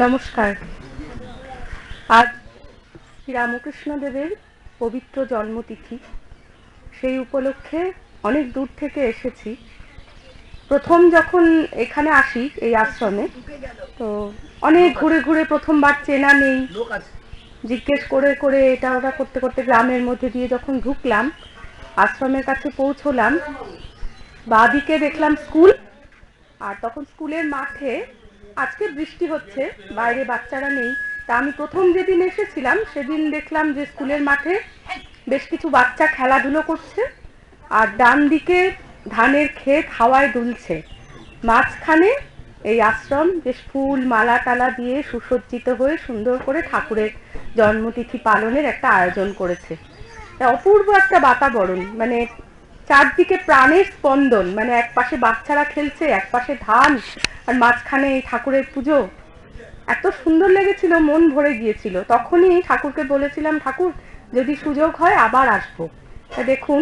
নমস্কার। আজ শ্রী রামকৃষ্ণ দেবের পবিত্র জন্মতিথি, সেই উপলক্ষে অনেক দূর থেকে এসেছি। প্রথম যখন এখানে আসি এই আশ্রমে, তো অনেক ঘুরে ঘুরে, প্রথমবার চেনা নেই, জিজ্ঞেস করে করে এটা ওটা করতে করতে গ্রামের মধ্যে দিয়ে যখন ঢুকলাম, আশ্রমের কাছে পৌঁছলাম, বাঁদিকে দেখলাম স্কুল। আর তখন স্কুলের মাঠে, আজকে বৃষ্টি হচ্ছে, বাইরে বাচ্চারা নেই। তা আমি প্রথম যেদিন এসেছিলাম সেদিন দেখলাম যে স্কুলের মাঠে বেশ কিছু বাচ্চা খেলাধুলো করছে, আর ডান দিকে ধানের ক্ষেত হাওয়ায় দুলছে, মাঝখানে এই আশ্রম বেশ ফুল মালা টালা দিয়ে সুসজ্জিত হয়ে সুন্দর করে ঠাকুরের জন্মতিথি পালনের একটা আয়োজন করেছে। অপূর্ব একটা বাতাবরণ, মানে চারদিকে প্রাণের স্পন্দন, মানে এক পাশে বাচ্চারা খেলছে, এক পাশে ধান, আর মাঝখানে এই ঠাকুরের পুজো। এত সুন্দর লেগেছিল, মন ভরে গিয়েছিল। তখনই ঠাকুরকে বলেছিলাম, ঠাকুর যদি সুযোগ হয় আবার আসবো। দেখুন,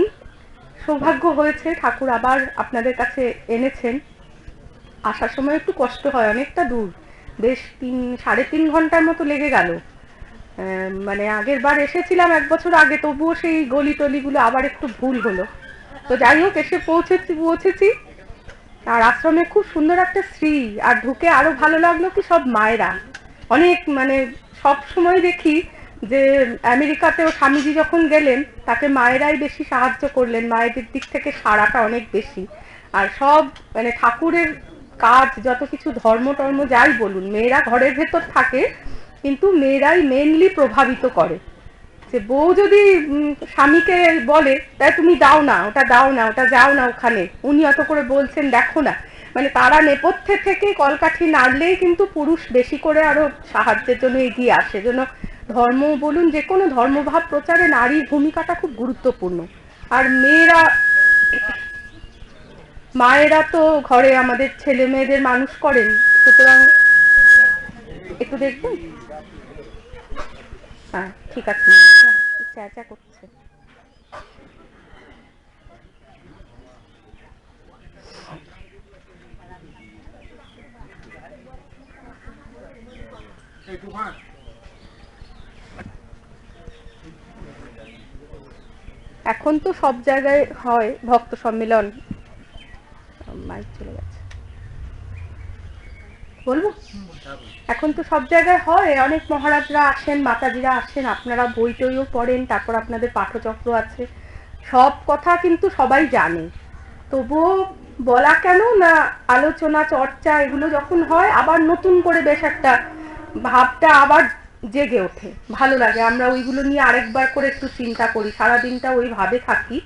সৌভাগ্য হয়েছে, ঠাকুর আবার আপনাদের কাছে এনেছেন। আসার সময় একটু কষ্ট হয়, অনেকটা দূর, বেশ 3-3.5 ঘন্টার মতো লেগে গেল। মানে আগের বার এসেছিলাম 1 বছর আগে, তবুও সেই গলি টলিগুলো আবার একটু ভুল হলো। তো যাই হোক, এসে পৌঁছেছি। আর আশ্রমে খুব সুন্দর একটা শ্রী, আর ঢুকে আরো ভালো লাগলো কি সব মায়েরা। অনেক, মানে সব সময় দেখি যে আমেরিকাতেও স্বামীজি যখন গেলেন, তাকে মায়েরাই বেশি সাহায্য করলেন, মায়েদের দিক থেকে সাড়াটা অনেক বেশি। আর সব মানে ঠাকুরের কাজ, যত কিছু ধর্ম টর্ম যাই বলুন, মেয়েরা ঘরের ভেতর থাকে, কিন্তু মেয়েরাই মেনলি প্রভাবিত করে। যে বউ যদি স্বামীকে বলে, তাই তুমি দাও না, ওটা দাও না, ওটা যাও না ওখানে, উনি অত করে বলছেন দেখো না, মানে তারা নেপথ্যে থেকে কলকাঠি নাড়লেই কিন্তু পুরুষ বেশি করে আরো সাহায্যের জন্য এগিয়ে আসে। জন্য ধর্ম বলুন, যে কোনো ধর্মভাব প্রচারে নারীর ভূমিকাটা খুব গুরুত্বপূর্ণ। আর মায়েরা তো ঘরে আমাদের ছেলে মেয়েদের মানুষ করেন, সুতরাং একটু দেখবেন। হ্যাঁ, ঠিক আছে। চেঁচা করছে। এখন তো সব জায়গায় হয় ভক্ত সম্মেলন। মাইক চলে গেছে, বলবো? এখন তো সব জায়গায় হয়, অনেক মহারাজরা আসেন, মাতাজিরা আসেন, আপনারা বই টইও পড়েন, তারপর আপনাদের পাঠচক্র আছে, সব কথা কিন্তু সবাই জানে। তবুও বলা কেন না, আলোচনা চর্চা এগুলো যখন হয়, আবার নতুন করে বেশ একটা ভাবটা আবার জেগে ওঠে, ভালো লাগে। আমরা ওইগুলো নিয়ে আরেকবার করে একটু চিন্তা করি, সারাদিনটা ওই ভাবে থাকি।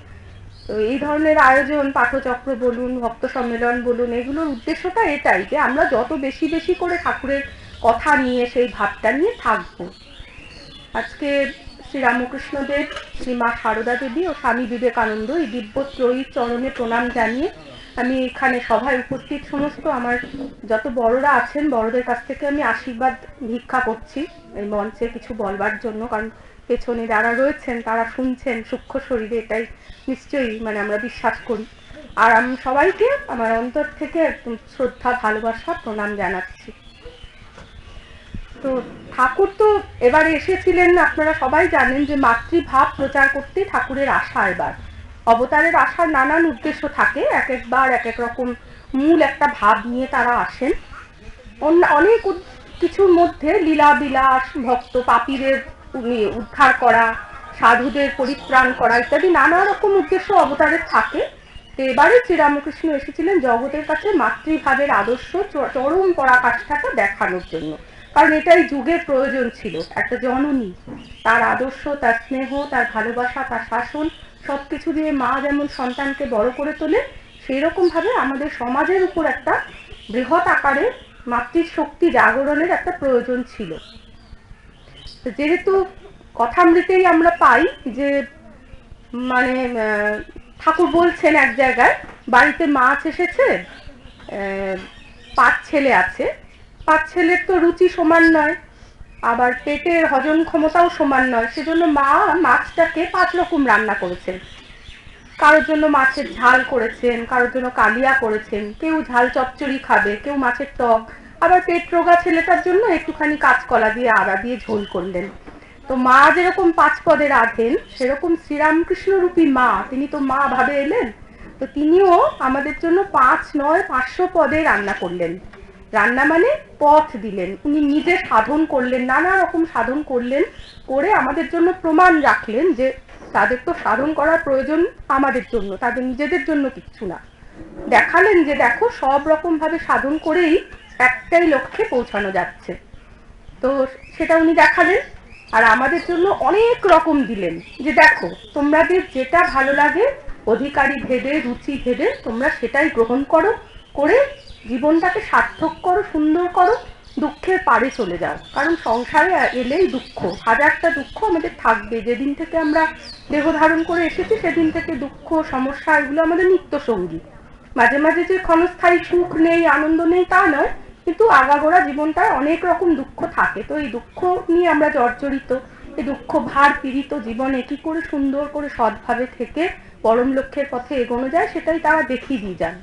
তো এই ধরনের আয়োজন, পাঠচক্র বলুন, ভক্ত সম্মেলন বলুন, এগুলোর উদ্দেশ্যটা এটাই যে আমরা যত বেশি বেশি করে ঠাকুরের কথা নিয়ে, সেই ভাবটা নিয়ে থাকবো। আজকে শ্রী রামকৃষ্ণ দেব, শ্রীমা সারদা দেবী ও স্বামী বিবেকানন্দ এই দিব্যত্রয়ী চরণে প্রণাম জানিয়ে আমি এখানে সভায় উপস্থিত সমস্ত আমার যত বড়রা আছেন, বড়দের কাছ থেকে আমি আশীর্বাদ ভিক্ষা করছি এই মঞ্চে কিছু বলবার জন্য। কারণ পেছনে যারা রয়েছেন তারা শুনছেন সূক্ষ্ম শরীরে, এটাই নিশ্চয়ই মানে আমরা বিশ্বাস করি। আর আমি সবাইকে আমার অন্তর থেকে একদম শ্রদ্ধা, ভালোবাসা, প্রণাম জানাচ্ছি। তো ঠাকুর তো এবারে এসেছিলেন, আপনারা সবাই জানেন যে মাতৃভাব প্রচার করতে ঠাকুরের আসা। এবার অবতারের আসার নানান উদ্দেশ্য থাকে, এক একবার এক এক রকম মূল একটা ভাব নিয়ে তারা আসেন। অনেক কিছুর মধ্যে লীলা বিলাস, ভক্ত পাপীদের উদ্ধার করা, সাধুদের পরিত্রাণ করা ইত্যাদি নানা রকম উদ্দেশ্য অবতারের থাকে। তো এবারে শ্রীরামকৃষ্ণ এসেছিলেন জগতের কাছে মাতৃভাবের আদর্শ চরম পরাকাষ্ঠাটা দেখানোর জন্য। কারণ এটাই যুগের প্রয়োজন ছিল। একটা জননী, তার আদর্শ, তার স্নেহ, তার ভালোবাসা, তার শাসন, সবকিছু দিয়ে মা যেমন সন্তানকে বড় করে তোলে, সেই রকম ভাবে আমাদের সমাজের উপর একটা বৃহৎ আকারে মাতৃশক্তি জাগরণের একটা প্রয়োজন ছিল। যেহেতু কথামৃতেই আমরা পাই যে মানে ঠাকুর বলছেন এক জায়গায়, বাড়িতে মাছ এসেছে, 5 ছেলে আছে, 5 ছেলের তো রুচি সমান নয়, আবার পেটের হজম ক্ষমতাও সমান নয়, সেজন্য মা মাছটাকে 5 রকম রান্না করেছেন। কারোর জন্য মাছের ঝাল করেছেন, কারোর জন্য কালিয়া করেছেন, কেউ ঝাল চচ্চড়ি খাবে, কেউ মাছের টক, আবার পেট রোগা ছেলেটার জন্য একটুখানি কাঁচকলা দিয়ে আদা দিয়ে ঝোল করলেন। তো মা যেরকম 5 পদে রাঁধেন, সেরকম শ্রীরামকৃষ্ণ রূপী মা, তিনি তো মা ভাবে এলেন, তো তিনিও আমাদের জন্য 5 নয় 500 পদে রান্না করলেন। রান্না মানে পথ দিলেন, উনি নিজে সাধন করলেন, নানা রকম সাধন করলেন, করে আমাদের জন্য প্রমাণ রাখলেন যে তাদের তো সাধন করার প্রয়োজন আমাদের জন্য, তাদের নিজেদের জন্য কিচ্ছু না। দেখালেন যে দেখো সব রকম ভাবে সাধন করেই একটাই লক্ষ্যে পৌঁছানো যাচ্ছে। তো সেটা উনি দেখালেন, আর আমাদের জন্য অনেক রকম দিলেন যে দেখো তোমাদের যেটা ভালো লাগে অধিকারী ভেদে রুচি ভেদে তোমরা সেটাই গ্রহণ করো, করে জীবনটাকে সার্থক করো, সুন্দর করো, দুঃখের পারে চলে যাও। কারণ সংসারে এলেই দুঃখ, হাজারটা দুঃখ আমাদের থাকবে। যেদিন থেকে আমরা দেহ ধারণ করে এসেছি সেদিন থেকে দুঃখ সমস্যা এগুলো আমাদের নিত্য সঙ্গী। মাঝে মাঝে যে ক্ষণস্থায়ী সুখ নেই, আনন্দ নেই তা নয়, কিন্তু আগাগোড়া জীবনটায় অনেক রকম দুঃখ থাকে। তো এই দুঃখ নিয়ে আমরা জর্জরিত, এই দুঃখ ভার পীড়িত জীবনে কি করে সুন্দর করে সৎভাবে থেকে পরম লক্ষ্যের পথে এগোনো যায় সেটাই তারা দেখিয়ে দিয়ে যান।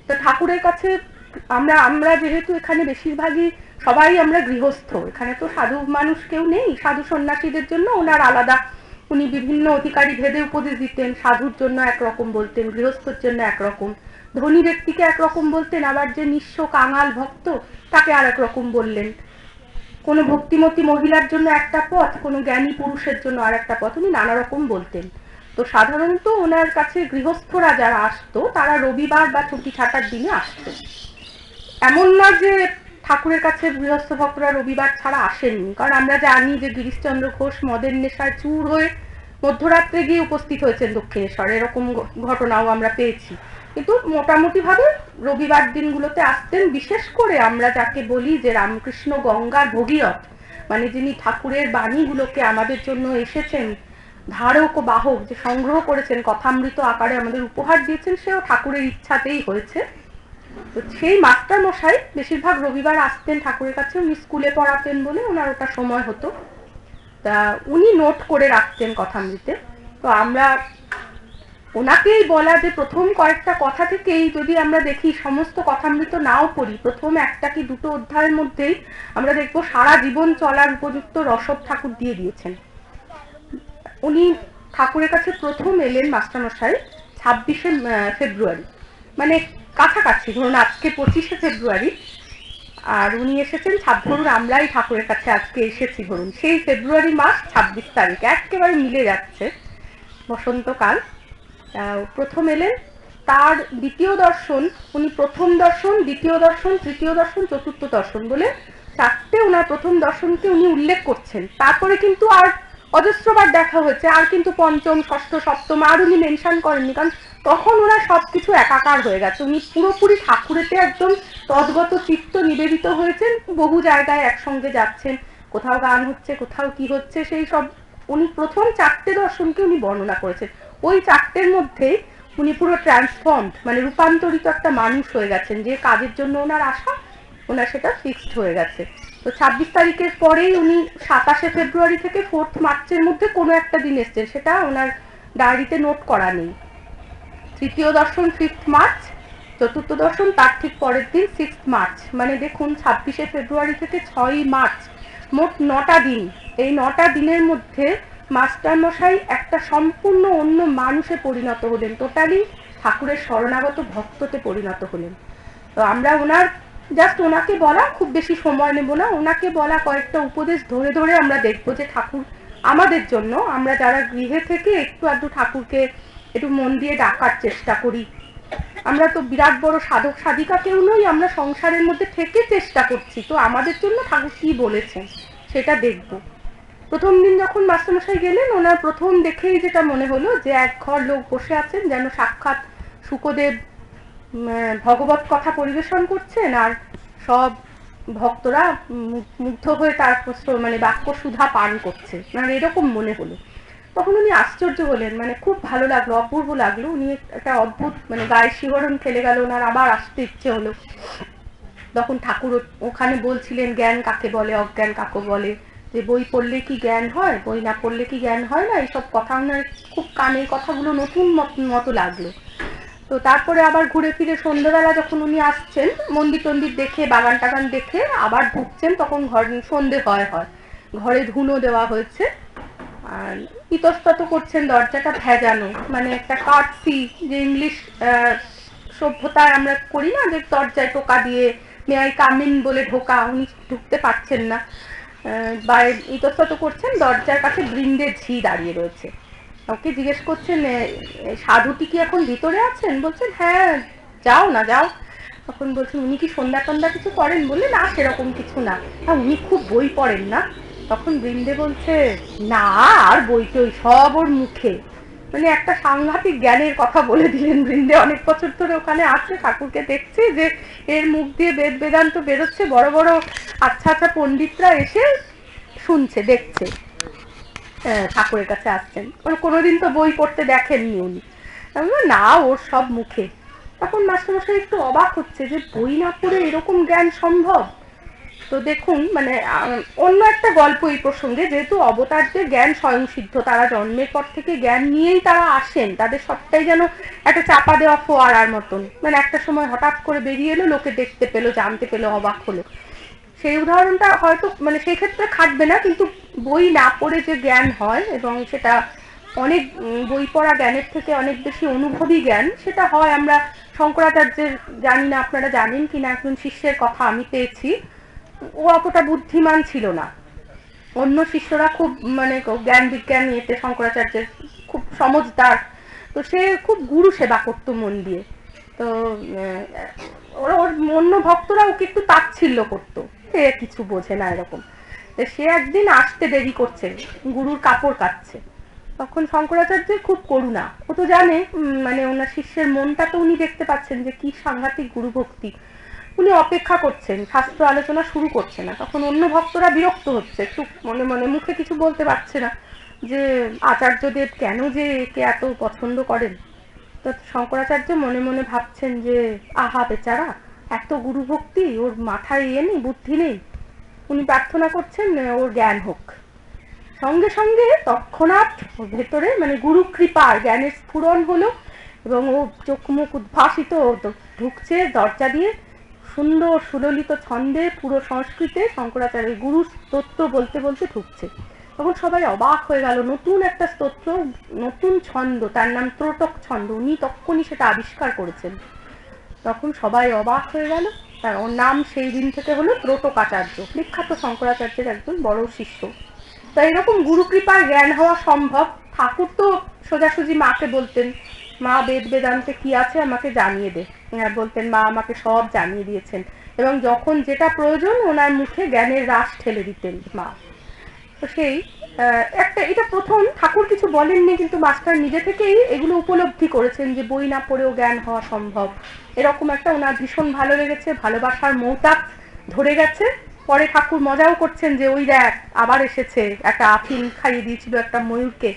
তো ঠাকুরের কাছে আমরা যেহেতু এখানে বেশিরভাগই সবাই আমরা গৃহস্থ, এখানে তো সাধু মানুষ কেউ নেই। সাধু সন্ন্যাসীদের জন্য ওনার আলাদা, উনি বিভিন্ন অধিকারী ভেদে উপদেশ দিতেন। সাধুর জন্য একরকম বলতেন, গৃহস্থর জন্য একরকম, ধনী ব্যক্তিকে একরকম বলতেন, আবার যে নিঃস্ব কাঙাল ভক্ত তাকে আর একরকম বললেন। কোনো ভক্তিমতী মহিলার জন্য একটা পথ, কোনো জ্ঞানী পুরুষের জন্য আর একটা পথ, উনি নানা রকম বলতেন। তো সাধারণত ওনার কাছে গৃহস্থরা যারা আসতো তারা রবিবার বা ছুটি ছাটার দিনে আসতো। এমন না যে ঠাকুরের কাছে গৃহস্থ ভক্তরা রবিবার ছাড়া আসেননি, কারণ আমরা জানি যে গিরিশচন্দ্র ঘোষ মদের নেশায় চুর হয়ে মধ্যরাত্রে গিয়ে উপস্থিত হয়েছেন দক্ষিণেশ্বর, এরকম ঘটনাও আমরা পেয়েছি। কিন্তু মোটামুটি ভাবে রবিবার দিনগুলোতে আসতেন। বিশেষ করে আমরা যাকে বলি যে রামকৃষ্ণ গঙ্গার ভগীরথ, মানে যিনি ঠাকুরের বাণীগুলোকে আমাদের জন্য এসেছেন ধারক ও বাহক, যে সংগ্রহ করেছেন কথামৃত আকারে আমাদের উপহার দিয়েছেন, সেও ঠাকুরের ইচ্ছাতেই হয়েছে। তো সেই মাস্টার মশাই বেশিরভাগ রবিবার আসতেন ঠাকুরের কাছে। উনি স্কুলে পড়াতেন বলে ওনার ওটা সময় হতো, তা উনি নোট করে রাখতেন কথামৃতে। তো আমরা ওনাকেই বলা যে প্রথম কয়েকটা কথা থেকেই যদি আমরা দেখি, সমস্ত কথামৃত নাও পড়ি, প্রথম একটা কি দুটো অধ্যায়ের মধ্যেই আমরা দেখবো সারা জীবন চলার উপযুক্ত রসদ ঠাকুর দিয়ে দিয়েছেন। উনি ঠাকুরের কাছে প্রথম এলেন মাস্টারমশাই 26শে ফেব্রুয়ারি, মানে কাছাকাছি, ধরুন আজকে 25শে ফেব্রুয়ারি, আর উনি এসেছেন ধরুন আমরাই ঠাকুরের কাছে আজকে এসেছি ধরুন সেই ফেব্রুয়ারি মাস 26 তারিখ, একেবারে মিলে যাচ্ছে বসন্তকাল। প্রথম এলেন, তার দ্বিতীয় দর্শন, উনি প্রথম দর্শন, দ্বিতীয় দর্শন, তৃতীয় দর্শন, চতুর্থ দর্শন বলে 4টে ওনার প্রথম দর্শনকে উনি উল্লেখ করছেন। তারপরে কিন্তু আর অজস্রবার দেখা হয়েছে, আর কিন্তু পঞ্চম ষষ্ঠ সপ্তম আর উনি মেনশন করেননি, কারণ তখন ওনার সবকিছু একাকার হয়ে গেছে। উনি পুরোপুরি ঠাকুরেতে একদম তদ্গত চিত্ত নিবেদিত হয়েছেন, বহু জায়গায় একসঙ্গে যাচ্ছেন, কোথাও গান হচ্ছে, কোথাও কি হচ্ছে, সেই সব উনি প্রথম 4টে দর্শনকে উনি বর্ণনা করেছেন। ওই 4টের মধ্যে উনি পুরো ট্রান্সফর্মড, মানে রূপান্তরিত একটা মানুষ হয়ে গেছেন। যে কাজের জন্য ওনার আসা, ওনার সেটা ফিক্সড হয়ে গেছে। তো 26 তারিখের পরেই উনি 27শে ফেব্রুয়ারি থেকে 4 মার্চের মধ্যে কোনো একটা দিন এসছেন, সেটা ওনার ডায়েরিতে নোট করা নেই। তৃতীয় দর্শন 5 মার্চ, চতুর্থ দর্শন তার ঠিক পরের দিন 6 মার্চ, মানে দেখুন 26শে ফেব্রুয়ারি থেকে 6ই মার্চ, মোট 9টা দিন। এই 9টা দিনের মধ্যে মাস্টার মশাই একটা সম্পূর্ণ অন্য মানুষে পরিণত হলেন, টোটালি ঠাকুরের শরণাগত ভক্ততে পরিণত হলেন। তো আমরা ওনাকে বলা, খুব বেশি সময় নেব না, ওনাকে বলা কয়েকটা উপদেশ ধরে ধরে আমরা দেখবো যে ঠাকুর আমাদের জন্য, আমরা যারা গৃহে থেকে একটু আধটু ঠাকুরকে একটু মন দিয়ে ডাকার চেষ্টা করি, আমরা তো বিরাট বড় সাধক সাধিকা কেউ নই, আমরা সংসারের মধ্যে থেকে চেষ্টা করছি, তো আমাদের জন্য ঠাকুর কি বলেছেন সেটা দেখব। প্রথম দিন যখন মাস্টারমশাই গেলেন, ওনার প্রথম দেখেই যেটা মনে হলো যে এক ঘর লোক বসে আছেন, যেন সাক্ষাৎ শুকদেব ভগবত কথা পরিবেশন করছেন, আর সব ভক্তরা মুগ্ধ হয়ে তার মানে বাক্য সুধা পান করছে, মানে এরকম মনে হলো। তখন উনি আশ্চর্য হলেন, মানে খুব ভালো লাগলো, অপূর্ব লাগলো। উনি একটা অদ্ভুত, মানে গায়ে শিহরণ খেলে গেল, ওনার আবার আসতে ইচ্ছে হলো। তখন ঠাকুর ওখানে বলছিলেন জ্ঞান কাকে বলে, অজ্ঞান কাকে বলে, যে বই পড়লে কি জ্ঞান হয়, বই না পড়লে কি জ্ঞান হয় না, এইসব কথা ওনার খুব কানে, কথাগুলো নতুন মতো লাগলো। তো তারপরে আবার ঘুরে ফিরে সন্ধ্যেবেলা যখন উনি আসছেন, মন্দির টন্দির দেখে বাগান টাগান দেখে আবার ঢুকছেন, তখন সন্ধে হয় ঘরে ধুনো দেওয়া হয়েছে, আর ইতস্তত করছেন, দরজাটা ভেজানো, মানে একটা কার্টসি, যে ইংলিশ সভ্যতায় আমরা করি না, যে দরজায় টোকা দিয়ে মে আই কাম ইন বলে ঢোকা, উনি ঢুকতে পারছেন না, বা ইতস্তত করছেন। দরজার কাছে বৃন্দের ঝি দাঁড়িয়ে রয়েছে। ওকে জিজ্ঞেস করছেন, সাধুটি কি এখন ভিতরে আছেন? বলছেন হ্যাঁ, যাও না যাও। তখন বলছেন উনি কি সন্ধ্যা টন্ধা কিছু করেন? বললে না, সেরকম কিছু না। হ্যাঁ, উনি খুব বই পড়েন না? তখন বৃন্দে বলছে না, আর বই টই সব ওর মুখে। মানে একটা সাংঘাতিক জ্ঞানের কথা বলে দিলেন বৃন্দে। অনেক বছর ধরে ওখানে আছে, ঠাকুরকে দেখছে যে এর মুখ দিয়ে বেদ বেদান্ত বেরোচ্ছে, বড় বড় আচ্ছা আচ্ছা পণ্ডিতরা এসে শুনছে, দেখছে, ঠাকুরের কাছে আসছেন। কোনোদিন তো বই পড়তে দেখেননি উনি। না, ওর সব মুখে। তখন মাস্টারমশাই একটু অবাক হচ্ছে যে বই না পড়ে এরকম জ্ঞান সম্ভব। তো দেখুন, মানে অন্য একটা গল্প এই প্রসঙ্গে, যেহেতু অবতারদের জ্ঞান স্বয়ংসিদ্ধ, তারা জন্মের পর থেকে জ্ঞান নিয়েই তারা আসেন, তাদের সবটাই যেন একটা চাপা দেওয়া ফোয়ারার মতন, মানে একটা সময় হঠাৎ করে বেরিয়ে এলো, লোকে দেখতে পেলো, জানতে পেলো, অবাক হলো। সেই উদাহরণটা হয়তো মানে সেই ক্ষেত্রে খাটবে না, কিন্তু বই না পড়ে যে জ্ঞান হয়, এবং সেটা অনেক বই পড়া জ্ঞানের থেকে অনেক বেশি অনুভবী জ্ঞান, সেটা হয়। আমরা শঙ্করাচার্যের, জানি না আপনারা জানেন কিনা, একজন শিষ্যের কথা আমি পেয়েছি। ও অতটা বুদ্ধিমান ছিল না, অন্য শিষ্যরা খুব মানে জ্ঞান বিজ্ঞান এতে শঙ্করাচার্যের খুব সমঝদার। তো সে খুব গুরু সেবা করতো মন দিয়ে। তো ওর অন্য ভক্তরা ওকে একটু তাচ্ছিল্য করতো, সে কিছু বোঝে না এরকম। সে একদিন আসতে দেরি করছে, গুরুর কাপড় কাচ্ছে। তখন শঙ্করাচার্যের খুব করুণা, ও তো জানে মানে ওনার শিষ্যের মনটা তো উনি দেখতে পাচ্ছেন যে কি সাংঘাতিক গুরু ভক্তি। উনি অপেক্ষা করছেন, শাস্ত্র আলোচনা শুরু করছে না। তখন অন্য ভক্তরা বিরক্ত হচ্ছে, একটু মনে মনে, মুখে কিছু বলতে পারছে না, যে আচার্যদেব কেন যে একে এত পছন্দ করেন। তো শঙ্করাচার্য মনে মনে ভাবছেন যে আহা বেচারা, এত গুরু ভক্তি, ওর মাথায় নেই, বুদ্ধি নেই। উনি প্রার্থনা করছেন ওর জ্ঞান হোক। সঙ্গে সঙ্গে তৎক্ষণাৎ ওর ভেতরে মানে গুরু কৃপা, জ্ঞানের স্ফুরণ হলো, এবং ও চোখ মুখ উদ্ভাসিত ঢুকছে দরজা দিয়ে, সুন্দর সুললিত ছন্দে পুরো সংস্কৃতে শঙ্করাচার্য গুরু স্তোত্র বলতে বলতে ঢুকছে। তখন সবাই অবাক হয়ে গেল, নতুন একটা স্তোত্র, নতুন ছন্দ, তার নাম ত্রটক ছন্দ, উনি তখনই সেটা আবিষ্কার করেছেন। তখন সবাই অবাক হয়ে গেল, তার ওর নাম সেই দিন থেকে হলো ত্রটকাচার্য, বিখ্যাত শঙ্করাচার্যের একজন বড় শিষ্য। তাই এরকম গুরু কৃপার জ্ঞান হওয়া সম্ভব। ঠাকুর তো সোজাসুজি মাকে বলতেন, মা বেদ বেদান্তে কি আছে আমাকে জানিয়ে দে, বলতেন মা আমাকে সব জানিয়ে দিয়েছেন, এবং যখন যেটা প্রয়োজন ওনার মুখে জ্ঞানের রাস ঠেলে দিতেন মা। তো সেই একটা, এটা প্রথম, ঠাকুর কিছু বলেননি, কিন্তু মাস্টার নিজে থেকেই এগুলো উপলব্ধি করেছেন যে বই না পড়েও জ্ঞান হওয়া সম্ভব। এরকম একটা ওনার ভীষণ ভালো লেগেছে, ভালোবাসার মৌতাক ধরে গেছে। পরে ঠাকুর মজাও করছেন যে ওই দেখ আবার এসেছে, একটা আফিম খাইয়ে দিয়েছিল একটা ময়ূরকে।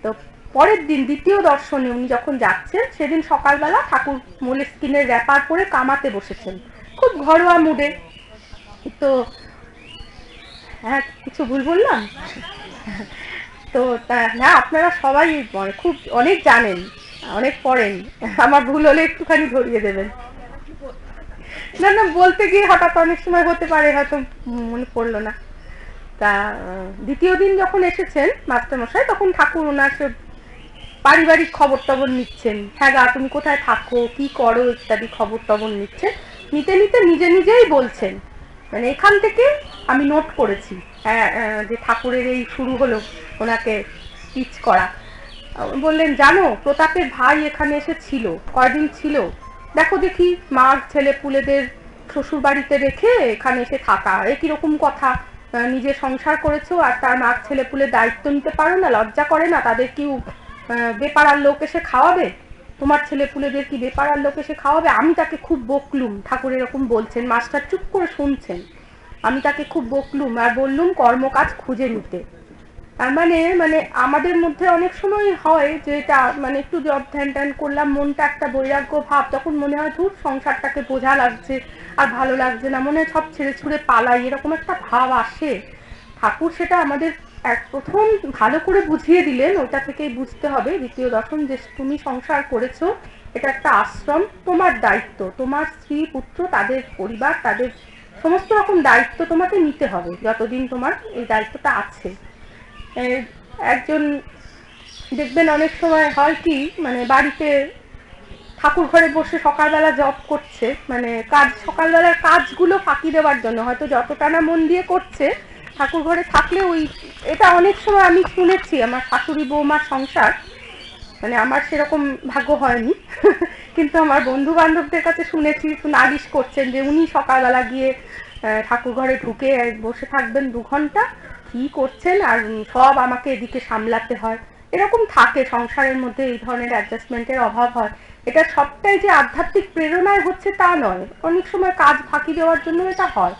তো পরের দিন দ্বিতীয় দর্শনে উনি যখন যাচ্ছেন, সেদিন সকালবেলা ঠাকুর মোলেস্কিনের র্যাপার পরে কামাতে বসেছেন, খুব ঘরোয়া মুডে। তো হ্যাঁ, কিছু ভুল বললাম? তো না, আপনারা সবাই খুব অনেক জানেন, অনেক পড়েন, আমার ভুল হলে একটুখানি ধরিয়ে দেবেন। না না, বলতে গিয়ে হঠাৎ অনেক সময় হতে পারে, হয়তো মনে পড়লো না। তা দ্বিতীয় দিন যখন এসেছেন মাস্টারমশাই, তখন ঠাকুর ওনার পারিবারিক খবর টবর নিচ্ছেন, হ্যাঁ গা তুমি কোথায় থাকো, কি করো ইত্যাদি খবর টবর নিচ্ছেন। নিতে নিতে নিজে নিজেই বলছেন, মানে এখান থেকে আমি নোট করেছি যে ঠাকুরের এই শুরু হলো ওনাকে স্পিচ করা। বললেন জানো, প্রতাপের ভাই এখানে এসে ছিল, কয়দিন ছিল দেখো দেখি, মার ছেলে পুলেদের শ্বশুর বাড়িতে রেখে এখানে এসে থাকা, এ কিরকম কথা? নিজে সংসার করেছো আর তার মার ছেলে পুলের দায়িত্ব নিতে পারো না? লজ্জা করে না? তাদের কি বেপাড়ার লোক এসে খাওয়াবে? তোমার ছেলে পুলেদের কি বেপাড়ার লোক এসে খাওয়াবে? আমি তাকে খুব বকলুম, ঠাকুর এরকম বলছেন, মাস্টার চুপ করে শুনছেন। আমি তাকে খুব বকলুম আর বললুম কর্মকাজ খুঁজে নিতে। তার মানে মানে আমাদের মধ্যে অনেক সময় হয় যে এটা মানে একটু জব ধ্যান ট্যান করলাম, মনটা একটা বৈরাগ্য ভাব, তখন মনে হয় ধুর সংসারটাকে বোঝা লাগছে, আর ভালো লাগছে না, মনে হয় সব ছেড়ে ছুড়ে পালাই, এরকম একটা ভাব আসে। ঠাকুর সেটা আমাদের প্রথম ভালো করে বুঝিয়ে দিলেন, ওটা থেকেই বুঝতে হবে দ্বিতীয় দর্শন, যে তুমি সংসার করেছো, এটা একটা আশ্রম, তোমার দায়িত্ব, তোমার স্ত্রী পুত্র তাদের পরিবার তাদের সমস্ত রকম দায়িত্ব তোমাকে নিতে হবে যতদিন তোমার এই দায়িত্বটা আছে। একজন দেখবেন অনেক সময় হয় কি, মানে বাড়িতে ঠাকুর ঘরে বসে সকালবেলা জব করছে, মানে কাজ সকালবেলার কাজগুলো ফাঁকি দেওয়ার জন্য হয়তো যতটা না মন দিয়ে করছে, ঠাকুর ঘরে থাকলে ওই, এটা অনেক সময় আমি শুনেছি আমার শাশুড়ি বৌমার সংসার, মানে আমার সেরকম ভাগ্য হয়নি কিন্তু আমার বন্ধু বান্ধবদের কাছে শুনেছি নালিশ করছেন যে উনি সকালবেলা গিয়ে ঠাকুর ঘরে ঢুকে বসে থাকবেন 2 ঘন্টা, কি করছেন, আর সব আমাকে এদিকে সামলাতে হয়। এরকম থাকে সংসারের মধ্যে, এই ধরনের অ্যাডজাস্টমেন্টের অভাব হয়। এটা সবটাই যে আধ্যাত্মিক প্রেরণায় হচ্ছে তা নয়, অনেক সময় কাজ ফাঁকি দেওয়ার জন্য এটা হয়।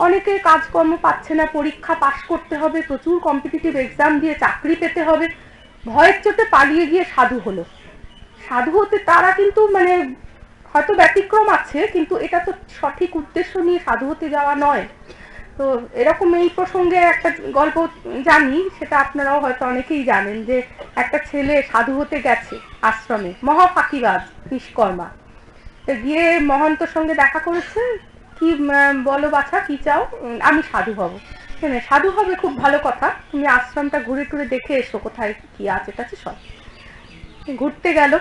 অনেকে কাজকর্ম পাচ্ছে না, পরীক্ষা পাশ করতে হবে, প্রচুর কম্পিটিটিভ এক্সাম দিয়ে চাকরি পেতে হবে, ভয়ের চোটে পালিয়ে গিয়ে সাধু হলো। সাধু হতে তারা কিন্তু মানে হয়তো ব্যতিক্রম আছে, কিন্তু এটা তো সঠিক উদ্দেশ্য নিয়ে সাধু হতে যাওয়া নয়। তো এরকম এই প্রসঙ্গে একটা গল্প জানি, সেটা আপনারাও হয়তো অনেকেই জানেন, যে একটা ছেলে সাধু হতে গেছে আশ্রমে, মহা ফাঁকিবাজ নিষ্কর্মা, গিয়ে মহন্তর সঙ্গে দেখা করেছে। কি বলো বাছা, কি চাও? আমি সাধু হব। সাধু হবে, খুব ভালো কথা, তুমি আশ্রমটা ঘুরে টুরে দেখে এসো, কোথায় কি আছে টাছে সব। ঘুরতে গেল,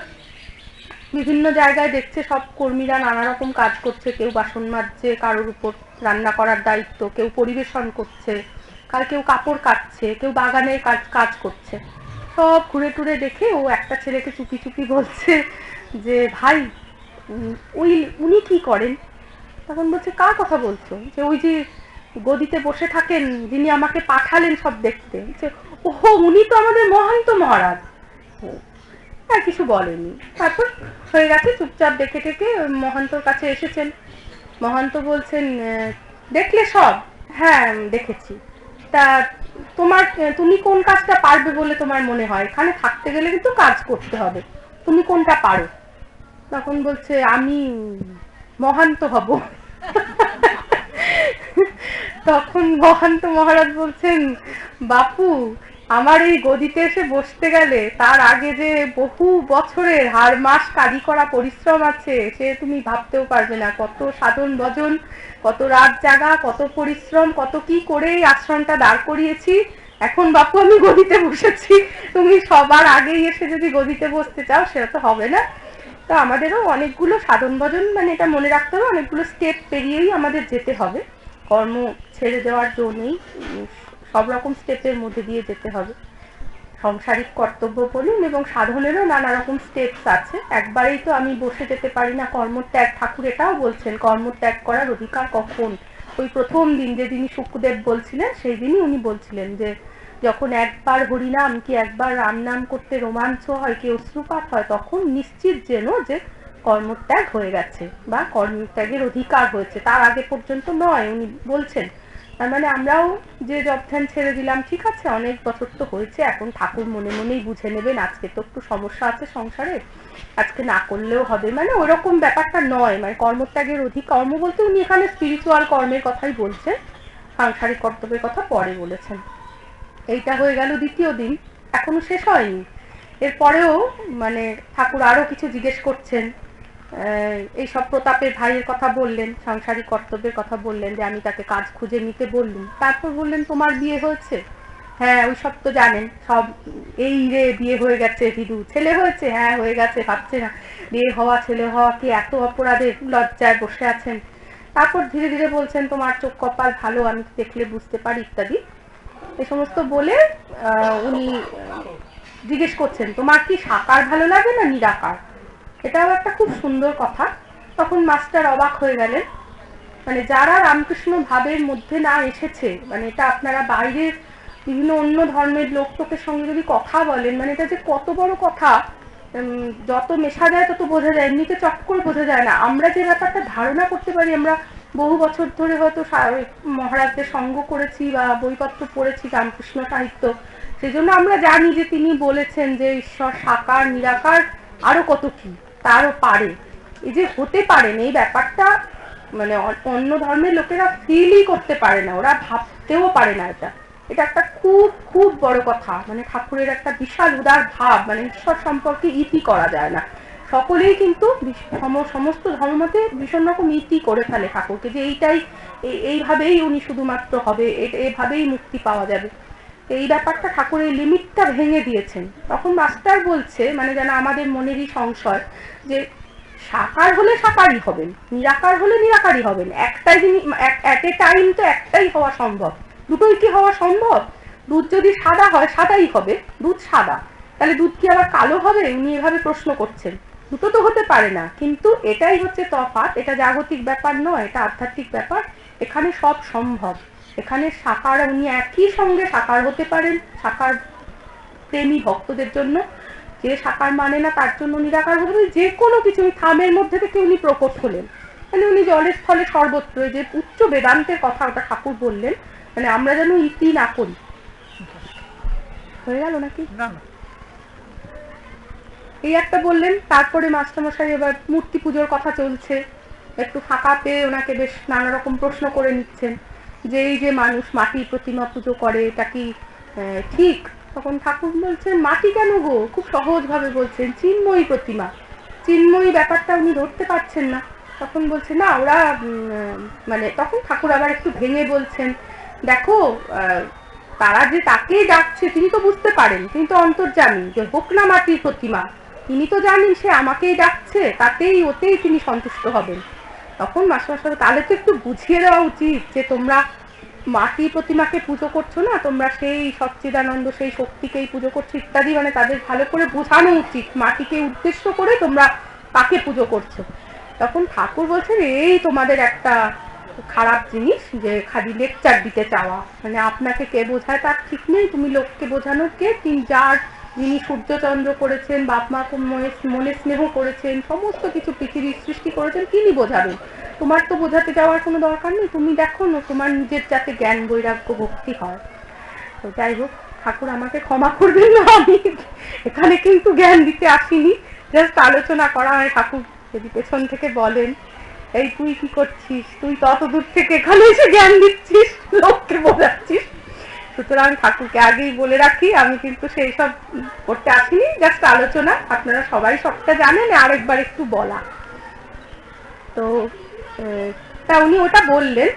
বিভিন্ন জায়গায় দেখছে সব কর্মীরা নানা রকম কাজ করছে, কেউ বাসন মাজছে, কারোর উপর রান্না করার দায়িত্ব, কেউ পরিবেশন করছে, কেউ কাপড় কাটছে, কেউ বাগানের কাজ করছে। সব ঘুরে টুরে দেখে ও একটা ছেলেকে চুপি চুপি বলছে যে ভাই উনি কি করেন? তখন বলছে কার কথা বলছো? যে ওই যে গদিতে বসে থাকেন, যিনি আমাকে পাঠালেন সব দেখতে। ওহো, উনি তো আমাদের মহান্ত মহারাজ। আর কিছু বলেনি, তারপর হয়ে গেছে, চুপচাপ দেখে টেকে মহান্তর কাছে এসেছেন। মহান্ত বলছেন দেখলে সব? হ্যাঁ দেখেছি। তা তুমি কোন কাজটা পারবে বলে তোমার মনে হয়? এখানে থাকতে গেলে কিন্তু কাজ করতে হবে, তুমি কোনটা পারো? তখন বলছে আমি মহান্ত হব। তখন মহান্ত মহারাজ বলছেন বাপু, আমার এই গদিতে এসে বসতে গেলে তার আগে যে বহু বছরের হাড় মাস কারি করা পরিশ্রম আছে, সে তুমি ভাবতেও পারবে না। কত সাধন ভজন, কত রাত জাগা, কত পরিশ্রম, কত কি করে এই আশ্রমটা দাঁড় করিয়েছি। এখন বাপু আমি গদিতে বসেছি, তুমি সবার আগেই এসে যদি গদিতে বসতে চাও সেটা তো হবে না। তো আমাদেরও অনেকগুলো সাধন ভজন, মানে এটা মনে রাখতে হবে, অনেকগুলো স্টেপ পেরিয়েই আমাদের যেতে হবে। কর্ম ছেড়ে দেওয়ার জো নেই, সব রকম স্টেপের মধ্যে দিয়ে যেতে হবে। সংসারিক কর্তব্য বলুন এবং সাধনেরও নানা রকম স্টেপস আছে। একবারেই তো আমি বসে যেতে পারি না। কর্মত্যাগ, ঠাকুর এটাও বলছেন, কর্মত্যাগ করার অধিকার কখন? ওই প্রথম দিন যেদিনই শুকদেব বলছিলেন, সেই দিনই উনি বলছিলেন যে যখন একবার হরিনাম কি একবার রাম নাম করতে রোমাঞ্চ হয়, কি অশ্রুপাত হয়, তখন নিশ্চিত যেন যে কর্মত্যাগ হয়ে গেছে বা কর্মত্যাগের অধিকার হয়েছে, তার আগে পর্যন্ত নয় উনি বলছেন। তার মানে আমরাও যে জব ধ্যান ছেড়ে দিলাম, ঠিক আছে অনেক বছর তো হয়েছে, এখন ঠাকুর মনে মনেই বুঝে নেবেন আজকে তো একটু সমস্যা আছে সংসারে, আজকে না করলেও হবে, মানে ওরকম ব্যাপারটা নয়। মানে কর্মত্যাগের অধিকার, কর্ম বলতে উনি এখানে স্পিরিচুয়াল কর্মের কথাই বলছেন, সাংসারিক কর্তব্যের কথা পরে বলেছেন। এইটা হয়ে গেল দ্বিতীয় দিন, এখনো শেষ হয়নি। এরপরেও মানে ঠাকুর আরো কিছু জিজ্ঞেস করছেন। এইসব প্রতাপের ভাইয়ের কথা বললেন, সাংসারিক কর্তব্যের কথা বললেন, যে আমি তাকে কাজ খুঁজে নিতে বললুম। তারপর বললেন তোমার বিয়ে হয়েছে? হ্যাঁ ওই সব তো জানেন সব, এই রে বিয়ে হয়ে গেছে, হিদু ছেলে হয়েছে, হ্যাঁ হয়ে গেছে, ভাবছে না বিয়ে হওয়া ছেলে হওয়া কি এত অপরাধে লজ্জায় বসে আছেন। তারপর ধীরে ধীরে বলছেন তোমার চোখ কপাল ভালো, আমি দেখলে বুঝতে পারি ইত্যাদি। এই সমস্ত বলে উনি জিজ্ঞেস করছেন তোমার কি সাকার ভালো লাগে না নিরাকার? এটাও একটা খুব সুন্দর কথা। তখন মাস্টার অবাক হয়ে গেলেন, মানে যারা রামকৃষ্ণ ভাবের মধ্যে না এসেছে, মানে এটা আপনারা বাইরের বিভিন্ন অন্য ধর্মের লোকের সঙ্গে যদি কথা বলেন, মানে এটা যে কত বড় কথা, যত মেশা যায় তত বোঝা যায়, এমনিতে চট করে বোঝা যায় না। আমরা যে ব্যাপারটা ধারণা করতে পারি, আমরা বহু বছর ধরে হয়তো মহারাজদের সঙ্গ করেছি বা বইপত্র পড়েছি রামকৃষ্ণ সাহিত্য, সেই জন্য আমরা জানি যে তিনি বলেছেন যে ঈশ্বর সাকার নিরাকার আরো কত কি, তারও পারে। এই যে হতে পারেন এই ব্যাপারটা, মানে অন্য ধর্মের লোকেরা ফিলই করতে পারে না, ওরা ভাবতেও পারে না। এটা একটা খুব খুব বড় কথা, মানে ঠাকুরের একটা বিশাল উদার ভাব, মানে ঈশ্বর সম্পর্কে ইতি করা যায় না। সকলেই কিন্তু সমস্ত ধর্মমতে ভীষণ রকম ইতি করে ফেলে ঠাকুরকে, যে এইটাই এইভাবেই উনি শুধুমাত্র হবে, এইভাবেই মুক্তি পাওয়া যাবে। এই ব্যাপারটা ঠাকুরের লিমিটটা ভেঙে দিয়েছেন। তখন মাস্টার বলছে, মানে যেন আমাদের মনেরই সংশয়, যে সাকার হলে সাকারই হবেন, নিরাকার হলে নিরাকারই হবেন, একটাই জিনিস অ্যাট এ টাইম তো একটাই হওয়া সম্ভব, দুটোই কি হওয়া সম্ভব? দুধ যদি সাদা হয় সাদাই হবে, দুধ সাদা, তাহলে দুধ কি আবার কালো হবে? উনি এভাবে প্রশ্ন করছেন। দুটো তো হতে পারে না, কিন্তু এটাই হচ্ছে তফাৎ। এটা জাগতিক ব্যাপার নয়, এটা আধ্যাত্মিক ব্যাপার। এখানে সব সম্ভব। এখানে সাকার, উনি একই সঙ্গে সাকার হতে পারেন, সাকার প্রেমী ভক্তদের জন্য, যে সাকার মানে না তার জন্য নিরাকার হতে পারে। যে কোনো কিছু থামের মধ্যে থেকে উনি প্রকট হলেন, মানে উনি জলের স্থলে সর্বত্র, যে উচ্চ বেদান্তের কথা ওটা ঠাকুর বললেন, মানে আমরা যেন ইতি না করি। হয়ে গেল নাকি? এই একটা বললেন। তারপরে মাস্টারমশাই এবার মূর্তি পুজোর কথা চলছে, একটু ফাঁকা পেয়ে ওনাকে বেশ নানা রকম প্রশ্ন করে নিচ্ছেন, যে এই যে মানুষ মাটির প্রতিমা পুজো করে, এটা কি ঠিক? তখন ঠাকুর বলছেন, মাটি কেন গো? খুব সহজ ভাবে বলছেন, চিন্ময়ী প্রতিমা। চিন্ময়ী ব্যাপারটা উনি ধরতে পারছেন না। তখন বলছে না ওরা মানে, তখন ঠাকুর আবার একটু ভেঙে বলছেন, দেখো তারা যে তাকেই ডাকছে তিনি তো বুঝতে পারেন, তিনি তো অন্তর্যামী, যে হোক না মাটির প্রতিমা, তিনি তো জানেন সে আমাকেই ডাকছে, তাতেই ওতেই তিনি সন্তুষ্ট হবেন। তখন মাস্টারমশাই, তাহলে তো একটু বুঝিয়ে দেওয়া উচিত যে তোমরা মাটির প্রতিমাকে পুজো করছো না, তোমরা সেই সচ্চিদানন্দ, সেই শক্তিকেই পুজো করছো ইত্যাদি, মানে তাদের ভালো করে বোঝানো উচিত মাটিকে উদ্দেশ্য করে তোমরা কাকে পুজো করছো। তখন ঠাকুর বলছেন, এই তোমাদের একটা খারাপ জিনিস, যে খালি লেকচার দিতে চাওয়া, মানে আপনাকে কে বোঝায় তার ঠিক নেই, তুমি লোককে বোঝানোর কে? যিনি সূর্যচন্দ্র করেছেন, বাপ মা মনে স্নেহ করেছেন, সমস্ত কিছু পৃথিবীর সৃষ্টি করেছেন, তিনি বোঝাবেন। তোমার তো বোঝাতে যাওয়ার কোনো দরকার নেই, তুমি দেখো না তোমার নিজের যাতে জ্ঞান বৈরাগ্য ভক্তি হয়। তো যাই হোক, ঠাকুর আমাকে ক্ষমা করবেন না, আমি এখানে কিন্তু জ্ঞান দিতে আসিনি, জাস্ট আলোচনা করা হয়। ঠাকুর যদি পেছন থেকে বলেন, এই তুই কি করছিস, তুই তত দূর থেকে এখানে এসে জ্ঞান দিচ্ছিস, লোককে বোঝাচ্ছিস। সুতরাং ঠাকুরকে আগেই বলে রাখি, আমি কিন্তু সেই সব করতে আসিনি, জাস্ট আলোচনা। আপনারা সবাই সবটা জানেন, আরেকবার একটু বলা। তো তা উনি ওটা বললেন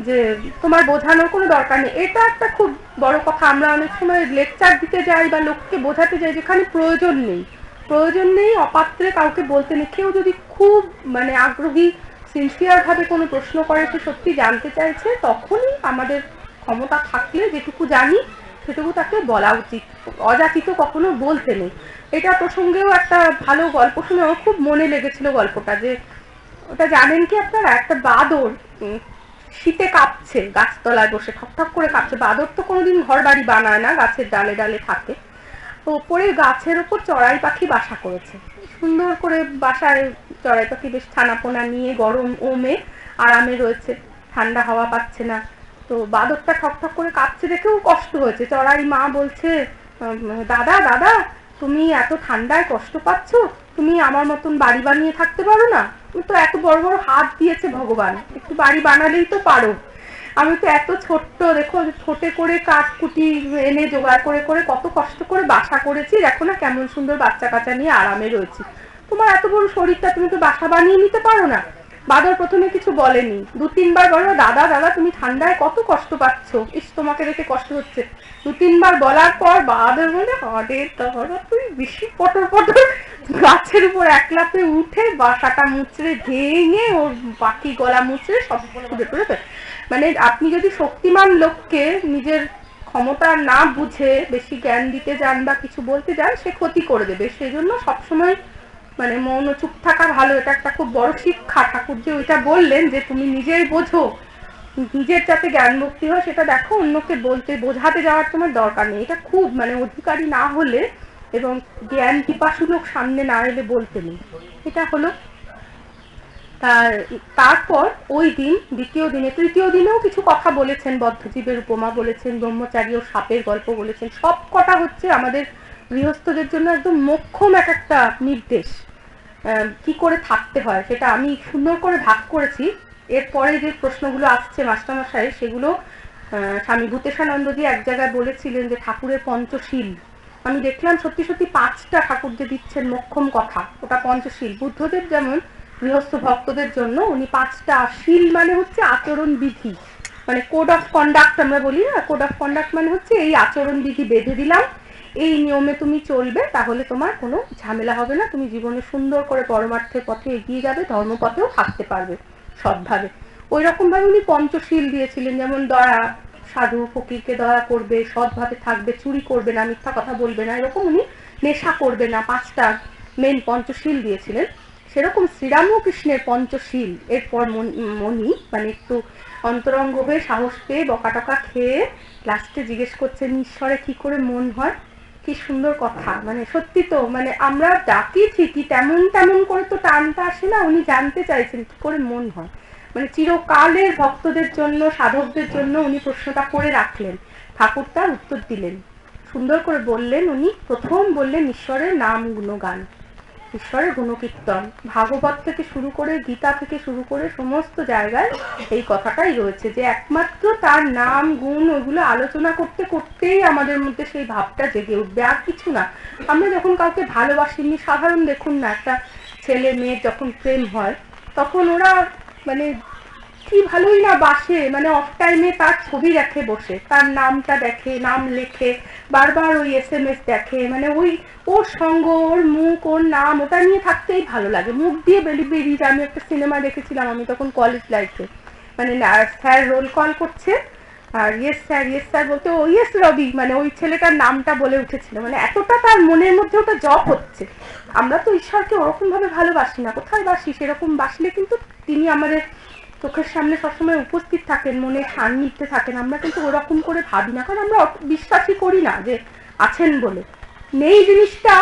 যে তোমার বোঝানোর কোনো দরকার নেই। এটা একটা খুব বড় কথা। আমরা অনেক সময় লেকচার দিতে যাই বা লোককে বোঝাতে যাই যেখানে প্রয়োজন নেই, অপাত্রে কাউকে বলতে নেই। কেউ যদি খুব মানে আগ্রহী, সিনসিয়ার ভাবে কোনো প্রশ্ন করে, সে সত্যি জানতে চাইছে, তখনই আমাদের ক্ষমতা থাকলে যেটুকু জানি সেটুকু তাকে বলা উচিত, অযাচিত কখনো বলতে নেই। এটা প্রসঙ্গেও একটা ভালো গল্প শুনে আমার খুব মনে লেগেছিল গল্পটা। যে ওটা জানেন কি আপনারা, একটা বাদর শীতে কাঁপছে, গাছতলায় বসে ঠকঠক করে কাঁপছে। বাদর তো কোনোদিন ঘর বাড়ি বানায় না, গাছের ডালে ডালে থাকে। তো ওপরে গাছের ওপর চড়াই পাখি বাসা করেছে, সুন্দর করে বাসায় চড়াই পাখি বেশ ছানাপোনা নিয়ে গরম ওমে আরামে রয়েছে, ঠান্ডা হাওয়া পাচ্ছে না। তো বাদরটা ঠকঠক করে কাঁপছে দেখেও কষ্ট হয়েছে। চড়াই মা বলছে, দাদা দাদা তুমি এত ঠান্ডায় কষ্ট পাচ্ছ, তুমি আমার মতন বাড়ি বানিয়ে থাকতে পারো না? তুমি তো এত বড় বড় হাত দিয়েছে ভগবান, একটু বাড়ি বানালেই তো পারো। আমি তো এত ছোট্ট, দেখো ছোটে করে কাঠ কুটি এনে জোগাড় করে করে কত কষ্ট করে বাসা করেছি, দেখো না কেমন সুন্দর বাচ্চা কাচ্চা নিয়ে আরামে রয়েছি। তোমার এত বড় শরীরটা, তুমি তো বাসা বানিয়ে নিতে পারো না? বাদর প্রথমে কিছু বলেনি, 2-3 বার বলল, দাদা দাদা তুমি ঠান্ডায় কত কষ্ট পাচ্ছ, ইস তোমাকে দেখে কষ্ট হচ্ছে। 2-3 বার বলার পর বাদর বলে, আরে তোরা তুই বেশি পটর পটর, গাছের উপর একলাপে উঠে বাসাটা মুচড়ে ভেঙে ওর বাকি গলা মুচড়ে সব ছুটে টুড়ে। মানে আপনি যদি শক্তিমান লোককে নিজের ক্ষমতা না বুঝে বেশি জ্ঞান দিতে যান বা কিছু বলতে যান, সে ক্ষতি করে দেবে। সেই জন্য সবসময় মানে মৌন চুপ থাকা ভালো। এটা একটা খুব বড় শিক্ষা। ঠাকুর যে ওইটা বললেন যে তুমি নিজেই বোঝো, নিজের যাতে জ্ঞান ভক্তি হয় সেটা দেখো, অন্যকে বোঝাতে যাওয়ার তোমার দরকার নেই। এটা খুব মানে অধিকারী না হলে এবং জ্ঞান পিপাসু লোক সামনে না এলে বলতে নেই। এটা হলো। তারপর ওই দিন দ্বিতীয় দিনে, তৃতীয় দিনেও কিছু কথা বলেছেন, বদ্ধজীবের উপমা বলেছেন, ব্রহ্মচারী ও সাপের গল্প বলেছেন। সব কটা হচ্ছে আমাদের গৃহস্থদের জন্য একদম মোক্ষম একটা নির্দেশ, কি করে থাকতে হয় সেটা আমি সুন্দর করে ভাগ করেছি। এরপরে যে প্রশ্নগুলো আসছে মাস্টারমশাই, সেগুলো স্বামী ভূতেশানন্দজি এক জায়গায় বলেছিলেন যে ঠাকুরের পঞ্চশীল, আমি দেখলাম সত্যি সত্যি 5টা ঠাকুর যে দিচ্ছেন মোক্ষম কথা, ওটা পঞ্চশীল। বুদ্ধদেব যেমন গৃহস্থ ভক্তদের জন্য উনি 5টা শীল মানে হচ্ছে আচরণ বিধি, মানে কোড অফ কন্ডাক্ট আমরা বলি না, কোড অফ কন্ডাক্ট মানে হচ্ছে এই আচরণ বিধি বেঁধে দিলাম, এই নিয়মে তুমি চলবে, তাহলে তোমার কোনো ঝামেলা হবে না, তুমি জীবনে সুন্দর করে পরমার্থের পথে এগিয়ে যাবে, ধর্মপথেও থাকতে পারবে সৎভাবে। ওই রকম ভাবে উনি পঞ্চশীল দিয়েছিলেন, যেমন দয়া, সাধু ফকিরকে দয়া করবে, সৎভাবে থাকবে, চুরি করবে না, মিথ্যা কথা বলবে না, এরকম উনি নেশা করবে না, 5টা মেন পঞ্চশীল দিয়েছিলেন। সেরকম শ্রীরামকৃষ্ণের পঞ্চশীল এরপর মণি মানে একটু অন্তরঙ্গ হয়ে সাহস পেয়ে বকাটকা খেয়ে লাস্টে জিজ্ঞেস করছেন ঈশ্বরে কি করে মন হয়। কি সুন্দর কথা, মানে সত্যি তো, মানে আমরা ডাকি ঠিকই তেমন তেমন করে তো টানটা আসে না, উনি জানতে চাইছেন কি করে মন হয়, মানে চিরকালের ভক্তদের জন্য সাধকদের জন্য উনি প্রশ্নটা করে রাখলেন, ঠাকুর তার উত্তর দিলেন, সুন্দর করে বললেন। উনি প্রথম বললেন ঈশ্বরের নাম গুণগান, ঈশ্বরের গুণকীর্তন, ভাগবত থেকে শুরু করে গীতা থেকে শুরু করে সমস্ত জায়গায় এই কথাটাই রয়েছে যে একমাত্র তার নাম গুণ ওগুলো আলোচনা করতে করতেই আমাদের মধ্যে সেই ভাবটা জেগে উঠবে, আর কিছু না। আমরা যখন কাউকে ভালোবাসিনি, সাধারণ দেখুন না, একটা ছেলে মেয়ের যখন প্রেম হয় তখন ওরা মানে কি ভালোই না বাসে, মানে অফ টাইমে তার ছবি দেখে বসে, তার নামটা দেখে, নাম লেখে, বারবার ওই SMS দেখে, মানে ওই ওর সঙ্গ, ওর মুখ, ওর নাম, ওটা নিয়ে থাকতেই ভালো লাগে, মুখ দিয়ে বেরিয়ে যায়। আমি একটা সিনেমা দেখেছিলাম, আমি তখন কলেজ লাইফে, মানে স্যার রোল কল করছে আর ইয়েস স্যার বলতে ও ইয়েস রবি, মানে ওই ছেলেটার নামটা বলে উঠেছিল, মানে এতটা তার মনের মধ্যে ওটা জপ হচ্ছে। আমরা তো ঈশ্বরকে ওরকম ভাবে ভালোবাসি না, কোথায় বাসি, সেরকম বাসলে কিন্তু তিনি আমাদের চোখের সামনে সবসময় উপস্থিত থাকেন, মনে সান্নিধ্যে থাকেন, আমরা কিন্তু ওরকম করে ভাবি না, কারণ আমরা বিশ্বাসই করি না যে আছেন বলে। নেই জিনিসটা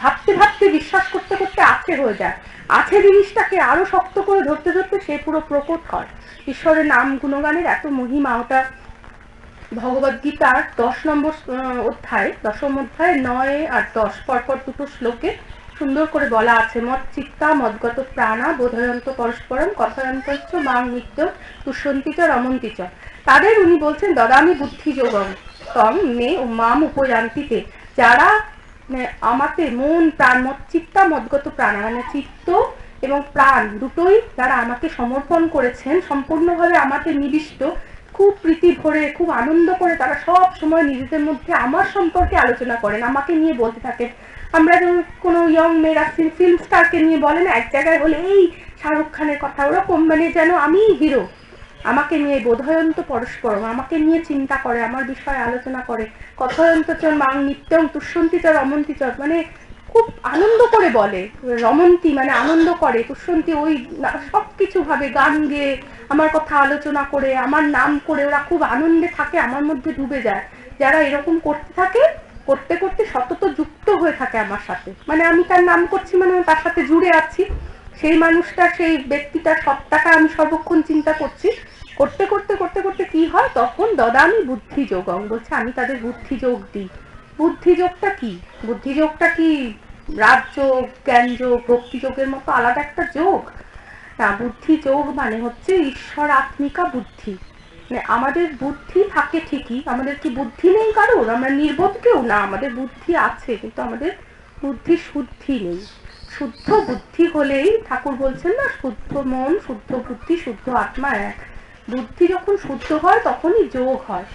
ভাবতে ভাবতে বিশ্বাস করতে করতে আছে হয়ে যায়, আছে জিনিসটাকে আরো শক্ত করে ধরতে ধরতে সে পুরো প্রকট হয়। ঈশ্বরের নাম গুণগানের এত মহিমা, ওটা ভগবদ গীতার 10 নম্বর অধ্যায়, 10ম অধ্যায় 9 আর 10 পরপর দুটো শ্লোকে সুন্দর করে বলা আছে, মদ চিত্তা মদগত প্রাণা বোধয়ন্ত পরস্পরম কথায়ন্তশ্চ মাং নিত্য তুষ্যন্তি চ রমন্তি চ। তাদের উনি বলছেন দদামি বুদ্ধি যোগম তং মে ও মাম উপযান্তিতে, যারা আমাতে মন প্রাণ, মদ চিত্তা মদগত প্রাণা মানে চিত্ত এবং প্রাণ দুটোই যারা আমাকে সমর্পণ করেছেন, সম্পূর্ণভাবে আমাকে নিবিষ্ট, খুব প্রীতি ভরে খুব আনন্দ করে তারা সব সময় নিজেদের মধ্যে আমার সম্পর্কে আলোচনা করেন, আমাকে নিয়ে বলতে থাকেন। আমরা যেমন কোনো ইয়ং মেয়েরা ফিল্ম স্টারকে নিয়ে বলে না, এক জায়গায় হলে এই শাহরুখ খানের কথা, ওরকম মানে যেন আমি হিরো, আমাকে নিয়ে বোধয়ন্ত পরস্পরম, আমাকে নিয়ে চিন্তা করে, আমার বিষয়ে আলোচনা করে, কথয়ন্ত চ মাং নিত্যং তুষ্যন্তি চ রমন্তি চ, মানে খুব আনন্দ করে বলে, রমন্তি মানে আনন্দ করে, তুষ্যন্তি ওই সবকিছু ভাবে গান গেয়ে আমার কথা আলোচনা করে, আমার নাম করে ওরা খুব আনন্দে থাকে, আমার মধ্যে ডুবে যায়। যারা এরকম করতে থাকে, করতে করতে সতত যুক্ত হয়ে থাকে আমার সাথে, মানে আমি তার নাম করছি মানে আমি তার সাথে জুড়ে আছি, সেই মানুষটা সেই ব্যক্তিটার সত্তাটা আমি সর্বক্ষণ চিন্তা করছি, করতে করতে করতে করতে কি হয়, তখন দদামি বুদ্ধি যোগম, বলছে আমি তাদের বুদ্ধি যোগ দিই। বুদ্ধি যোগটা কি? বুদ্ধি যোগটা কি রাজযোগ, জ্ঞান যোগ, ভক্তি যোগের মতো আলাদা একটা যোগ না, বুদ্ধি যোগ মানে হচ্ছে ঈশ্বর আত্মিকা বুদ্ধি, মানে আমাদের বুদ্ধি থাকে ঠিকই, আমাদের কি বুদ্ধি নেই কারোর, আমরা নির্বোধ কেউ না, আমাদের বুদ্ধি আছে, কিন্তু আমাদের বুদ্ধি শুদ্ধি নেই। শুদ্ধ বুদ্ধি হলেই ঠাকুর বলছেন না, শুদ্ধ মন শুদ্ধ বুদ্ধি শুদ্ধ আত্মা এক, বুদ্ধি যখন শুদ্ধ হয় তখনই যোগ হয়।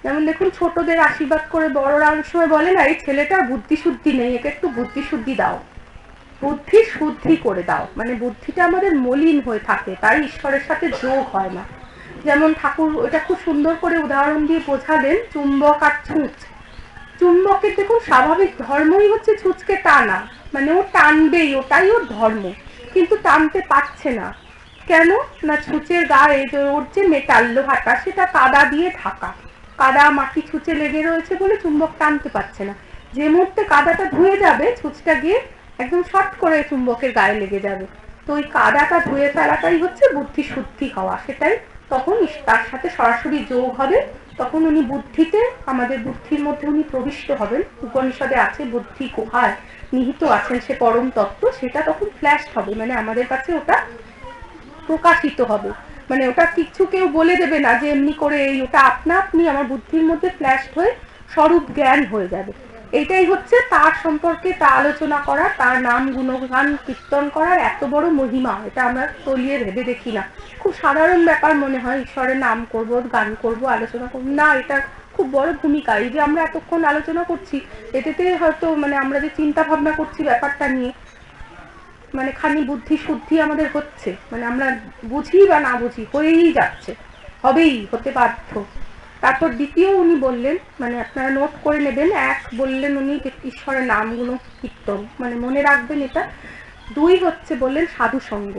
যেমন দেখুন ছোটদের আশীর্বাদ করে বড়রা অনেক সময় বলে না, এই ছেলেটার বুদ্ধি শুদ্ধি নেই, একে একটু বুদ্ধি শুদ্ধি দাও, বুদ্ধি শুদ্ধি করে দাও, মানে বুদ্ধিটা আমাদের মলিন হয়ে থাকে, তাই ঈশ্বরের সাথে যোগ হয় না। যেমন ঠাকুর ওটা খুব সুন্দর করে উদাহরণ দিয়ে বোঝালেন, চুম্বক আর ছুঁচ। চুম্বকের দেখুন স্বাভাবিক ধর্মই হচ্ছে ছুঁচকে টানা, মানে ও টানবেই, ওটাই ওর ধর্ম, কিন্তু টানতে পারছে না কেন না, ছুঁচের গায়ে ওর যে মেটাল লোহাটা সেটা কাদা দিয়ে ঢাকা, কাদা মাটি ছুঁচে লেগে রয়েছে বলে চুম্বক টানতে পারছে না। যে মুহূর্তে কাদাটা ধুয়ে যাবে, ছুঁচটা গিয়ে একদম শর্ট করে চুম্বকের গায়ে লেগে যাবে, তো ওই কাদাটা ধুয়ে ফেলাটাই হচ্ছে বুদ্ধি শুদ্ধি হওয়া, সেটাই তখন তার সাথে সরাসরি যোগ হবে, তখন উনি বুদ্ধিতে, আমাদের বুদ্ধির মধ্যে উনি প্রবিষ্ট হবেন। উপনিষদে আছে বুদ্ধি কোহায় নিহিত আছেন সে পরম তত্ত্ব, সেটা তখন ফ্ল্যাশ হবে, মানে আমাদের কাছে ওটা প্রকাশিত হবে, মানে ওটা কিছু কেউ বলে দেবে না যে এমনি করে এই, ওটা আপনা আপনি আমার বুদ্ধির মধ্যে ফ্ল্যাশ হয়ে স্বরূপ জ্ঞান হয়ে যাবে। এইটাই হচ্ছে তার সম্পর্কে তা আলোচনা করা, তার নাম গুণগান কীর্তন করার এত বড় মহিমা। এটা আমরা তলিয়ে ভেবে দেখি না, খুব সাধারণ ব্যাপার মনে হয়, ঈশ্বরের নাম করব, গান করব, আলোচনা করব না, এটা খুব বড় ভূমিকা। এই যে আমরা এতক্ষণ আলোচনা করছি, এটাতে হয়তো মানে আমরা যে চিন্তা ভাবনা করছি ব্যাপারটা নিয়ে, মানে খানি বুদ্ধি শুদ্ধি আমাদের হচ্ছে, মানে আমরা বুঝি বা না বুঝি হয়েই যাচ্ছে, হবেই, হতে বাধ্য। তারপর দ্বিতীয় উনি বললেন, মানে আপনারা নোট করে নেবেন, এক বললেন উনি ঈশ্বরের নামগুলো কীর্তন, মানে মনে রাখবেন এটা। দুই হচ্ছে বললেন সাধুসঙ্গ।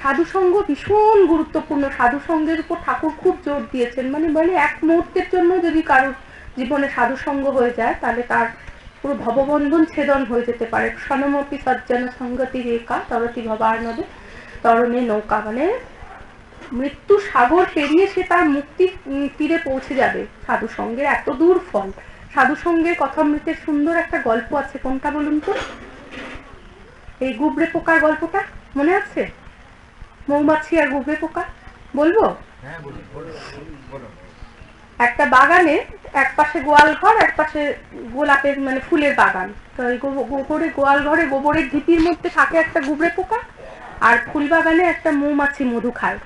সাধুসঙ্গ ভীষণ গুরুত্বপূর্ণ, সাধুসঙ্গের উপর ঠাকুর খুব জোর দিয়েছেন। মানে এক মুহূর্তের জন্য যদি কারোর জীবনে সাধুসঙ্গ হয়ে যায়, তাহলে তার পুরো ভববন্ধন ছেদন হয়ে যেতে পারে। সনমপি সজ্জন সঙ্গতি রেখা তরতি ভবার নদে তরণে নৌকা, মানে মৃত্যু সাগর পেরিয়ে সে তার মুক্তি তীরে পৌঁছে যাবে। সাধুসঙ্গের এত দূর ফল। সাধুসঙ্গের কথামৃতের সুন্দর একটা গল্প আছে, কোনটা বলুন তো? এই গুবরে পোকার গল্পটা মনে আছে? মৌমাছি আর গুবরে পোকা, বলবো? একটা বাগানে এক পাশে গোয়াল ঘর, এক পাশে গোলাপের মানে ফুলের বাগান। তো ওই গোয়াল ঘরে গোবরের ঢিপির মধ্যে থাকে একটা গুবরে পোকা, আর ফুল বাগানে একটা মৌমাছি মধু খায়।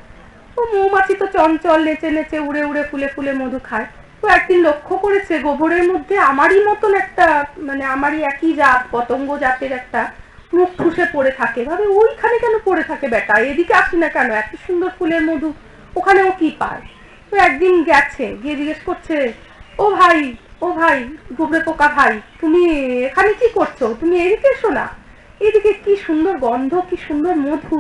ও মৌমাছি তো চঞ্চল, নেচে নেচে উড়ে উড়ে ফুলে ফুলে মধু খায়। তো একদিন লক্ষ্য করেছে গোবরের মধ্যে আমারই মতন একটা, মানে আমারই একই জাত, পতঙ্গ জাতের একটা মুখ ঠুসে পড়ে থাকে। ভাবে ওইখানে কেন পড়ে থাকে বেটা, এদিকে আসি না কেন, এত সুন্দর ফুলের মধু ওখানে ও কি পায়? তো একদিন গেছে, গিয়ে জিজ্ঞেস করছে, ও ভাই, ও ভাই গুবরে পোকা ভাই, তুমি এখানে কি করছো? তুমি এদিকে এসো না, এদিকে কি সুন্দর গন্ধ, কি সুন্দর মধু।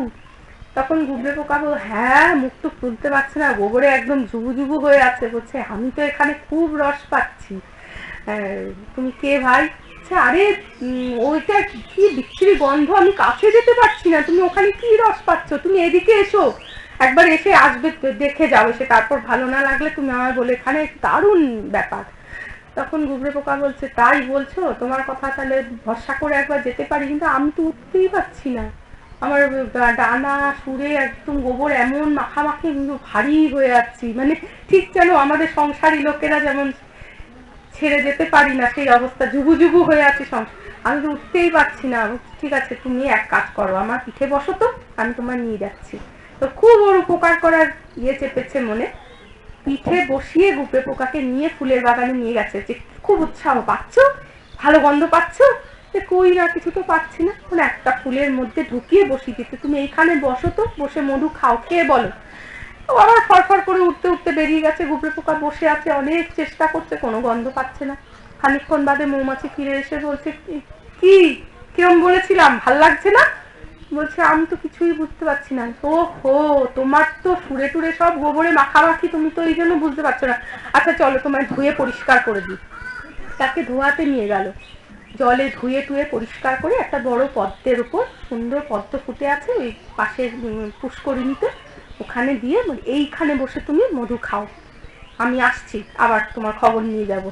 তখন গুবরে পোকা বল, হ্যাঁ, মুখ তো খুলতে পারছে না, গোবরে একদম জুবু জুবু হয়ে আছে। বলছে, আমি তো এখানে খুব রস পাচ্ছি। তুমি কে ভাই? আরে ওইটা কি বিচ্ছিরি গন্ধ, আমি কাছে যেতে পারছি না, তুমি ওখানে কি রস পাচ্ছ? তুমি এদিকে এসো, একবার এসে আসবে, দেখে যাও, সে তারপর ভালো না লাগলে তুমি আমায় বলে, এখানে দারুণ ব্যাপার। তখন গুবরে পোকা বলছে, তাই বলছো? তোমার কথা তাহলে ভরসা করে একবার যেতে পারি, কিন্তু আমি তো উঠতেই পারছি না, আমার ডানা সুরে একদম গোবর এমন মাখামাখি, ভারী হয়ে যাচ্ছি, মানে ঠিক যেন আমাদের সংসারী লোকেরা যেমন ছেড়ে যেতে পারি না সেই অবস্থা, জুবু জুবু হয়ে আছে, আমি তো উঠতেই পারছি না। ঠিক আছে, তুমি এক কাজ করো, আমার পিঠে বসো তো, আমি তোমার নিয়ে যাচ্ছি। তো খুব ওর উপকার করার ইয়ে চেপেছে মনে, পিঠে বসিয়ে গুবরে পোকাকে নিয়ে ফুলের বাগানে নিয়ে গেছে। যে খুব উৎসাহ, পাচ্ছ? ভালো গন্ধ পাচ্ছ? কই না, কিছু তো পাচ্ছি না। একটা ফুলের মধ্যে ঢুকিয়ে বসিয়ে দিতে, তুমি এইখানে বসো তো, বসে মধু খাও, খেয়ে বলো। ও আবার ফরফর করে উঠতে উঠতে বেরিয়ে গেছে। গুবরে পোকা বসে আছে, অনেক চেষ্টা করছে, কোনো গন্ধ পাচ্ছে না। খানিকক্ষণ বাদে মৌমাছি ফিরে এসে বলছে, কি কিরম বলেছিলাম, ভাল লাগছে না? বলছে, আমি তো কিছুই বুঝতে পারছি না। ও হো, তোমার তো সুরে টুরে সব গোবরে মাখামাখি, তুমি তো এই জন্য বুঝতে পারছো না। আচ্ছা চলো, তোমায় ধুয়ে পরিষ্কার করে দিই। তাকে ধোয়াতে নিয়ে গেল, জলে ধুয়ে টুয়ে পরিষ্কার করে একটা বড় পদ্মের উপর, সুন্দর পদ্ম ফুটে আছে ওই পাশের পুষ্করিণীতে, ওখানে দিয়ে এইখানে বসে তুমি মধু খাও, আমি আসছি, আবার তোমার খবর নিয়ে যাব।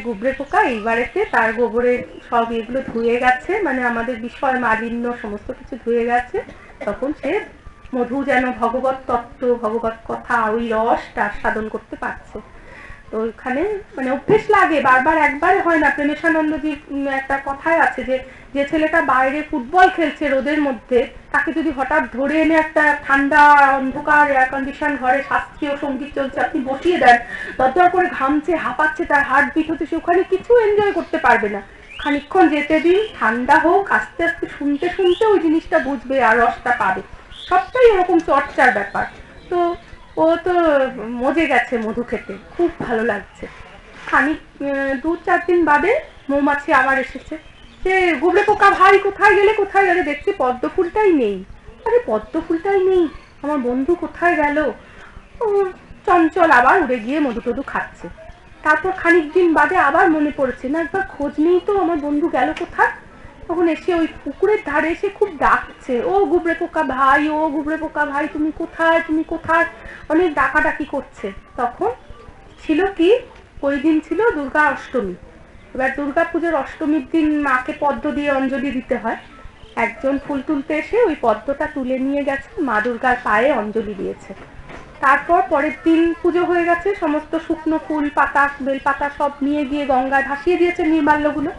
গুবরে পোকা এইবারেতে তার গোবরের সব এগুলো ধুয়ে গেছে, মানে আমাদের বিষয় মালিন্য সমস্ত কিছু ধুয়ে গেছে। তখন সে মধু যেন ভগবত তত্ত্ব, ভগবত কথা, ওই রসটা সাধন করতে পারছে। তো ওইখানে মানে অভ্যেস লাগে, বারবার একবারে হয় না। প্রেমেশানন্দজি একটা কথায় আছে যে, যে ছেলেটা বাইরে ফুটবল খেলছে রোদের মধ্যে, তাকে যদি হঠাৎ ধরে এনে একটা ঠান্ডা অন্ধকার এয়ার কন্ডিশন ঘরে শাস্ত্রীয় সঙ্গীত চলছে আপনি বসিয়ে দেন, দরদর করে ঘামছে, হাঁপাচ্ছে, তার হার্ট বিট হচ্ছে, সে ওখানে কিছু এনজয় করতে পারবে না। খানিকক্ষণ যেতে দিন, ঠান্ডা হোক, আস্তে আস্তে শুনতে শুনতে ওই জিনিসটা বুঝবে আর রসটা পাবে। সবটাই এরকম চর্চার ব্যাপার। তো ও তো মজে গেছে মধু খেতে, খুব ভালো লাগছে। খানিক 2-4 দিন বাদে মৌমাছি আবার এসেছে। সে, গুবরে পোকা ভাই কোথায় গেলে, কোথায় গেলে? দেখছি পদ্ম ফুলটাই নেই। আরে পদ্ম ফুলটাই নেই, আমার বন্ধু কোথায় গেল? ও চঞ্চল আবার উড়ে গিয়ে মধু টধু খাচ্ছে। তারপর খানিক দিন বাদে আবার মনে পড়েছে, না একবার খোঁজ নেই তো, আমার বন্ধু গেল কোথায়? তখন এসে ওই পুকুরের ধারে এসে খুব ডাকছে, ও গুবরে পোকা ভাই, ও গুবরে পোকা ভাই, তুমি কোথায়, তুমি কোথায়, অনেক ডাকাডাকি করছে। তখন ছিল কি, ওই দিন ছিল দুর্গা অষ্টমী। এবার দুর্গা পুজোর অষ্টমীর দিন মাকে পদ্ম দিয়ে অঞ্জলি দিতে হয়। একজন ফুল তুলতে এসে ওই পদ্মটা তুলে নিয়ে গেছে, মা দুর্গার পায়ে অঞ্জলি দিয়েছে। তারপর পরের দিন পুজো হয়ে গেছে, সমস্ত শুকনো ফুল পাতা বেলপাতা সব নিয়ে গিয়ে গঙ্গায় ভাসিয়ে দিয়েছে নির্মাল্যগুলো।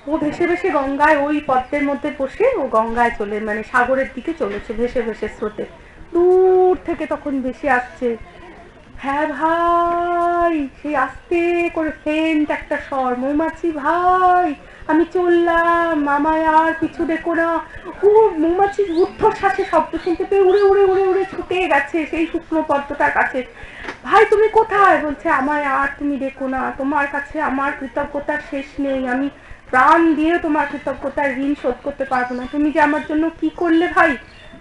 ও ভেসে ভেসে গঙ্গায় ওই পদ্মের মধ্যে বসে ও গঙ্গায় চলে মানে সাগরের দিকে চলেছে ভেসে ভেসে স্রোতে। দূর থেকে তখন ভেসে আসছে হ্যাঁ ভাই, সেই আস্তে করে ফেন্ট একটা স্বর, মৌমাছি ভাই আমি চললাম, আমায় আর পিছু দেখো না। ও মৌমাছির ঊর্ধ্বশ্বাসে শব্দ শুনতে পেয়ে উড়ে উড়ে উড়ে উড়ে ছুটে গেছে সেই শুকনো পদ্মটার কাছে। ভাই তুমি কোথায়? বলছে আমায় আর তুমি দেখো না, তোমার কাছে আমার কৃতজ্ঞতার শেষ নেই, আমি প্রাণ দিয়ে তোমার কৃতজ্ঞতার ঋণ শোধ করতে পারবো না। তুমি যে আমার জন্য কি করলে ভাই,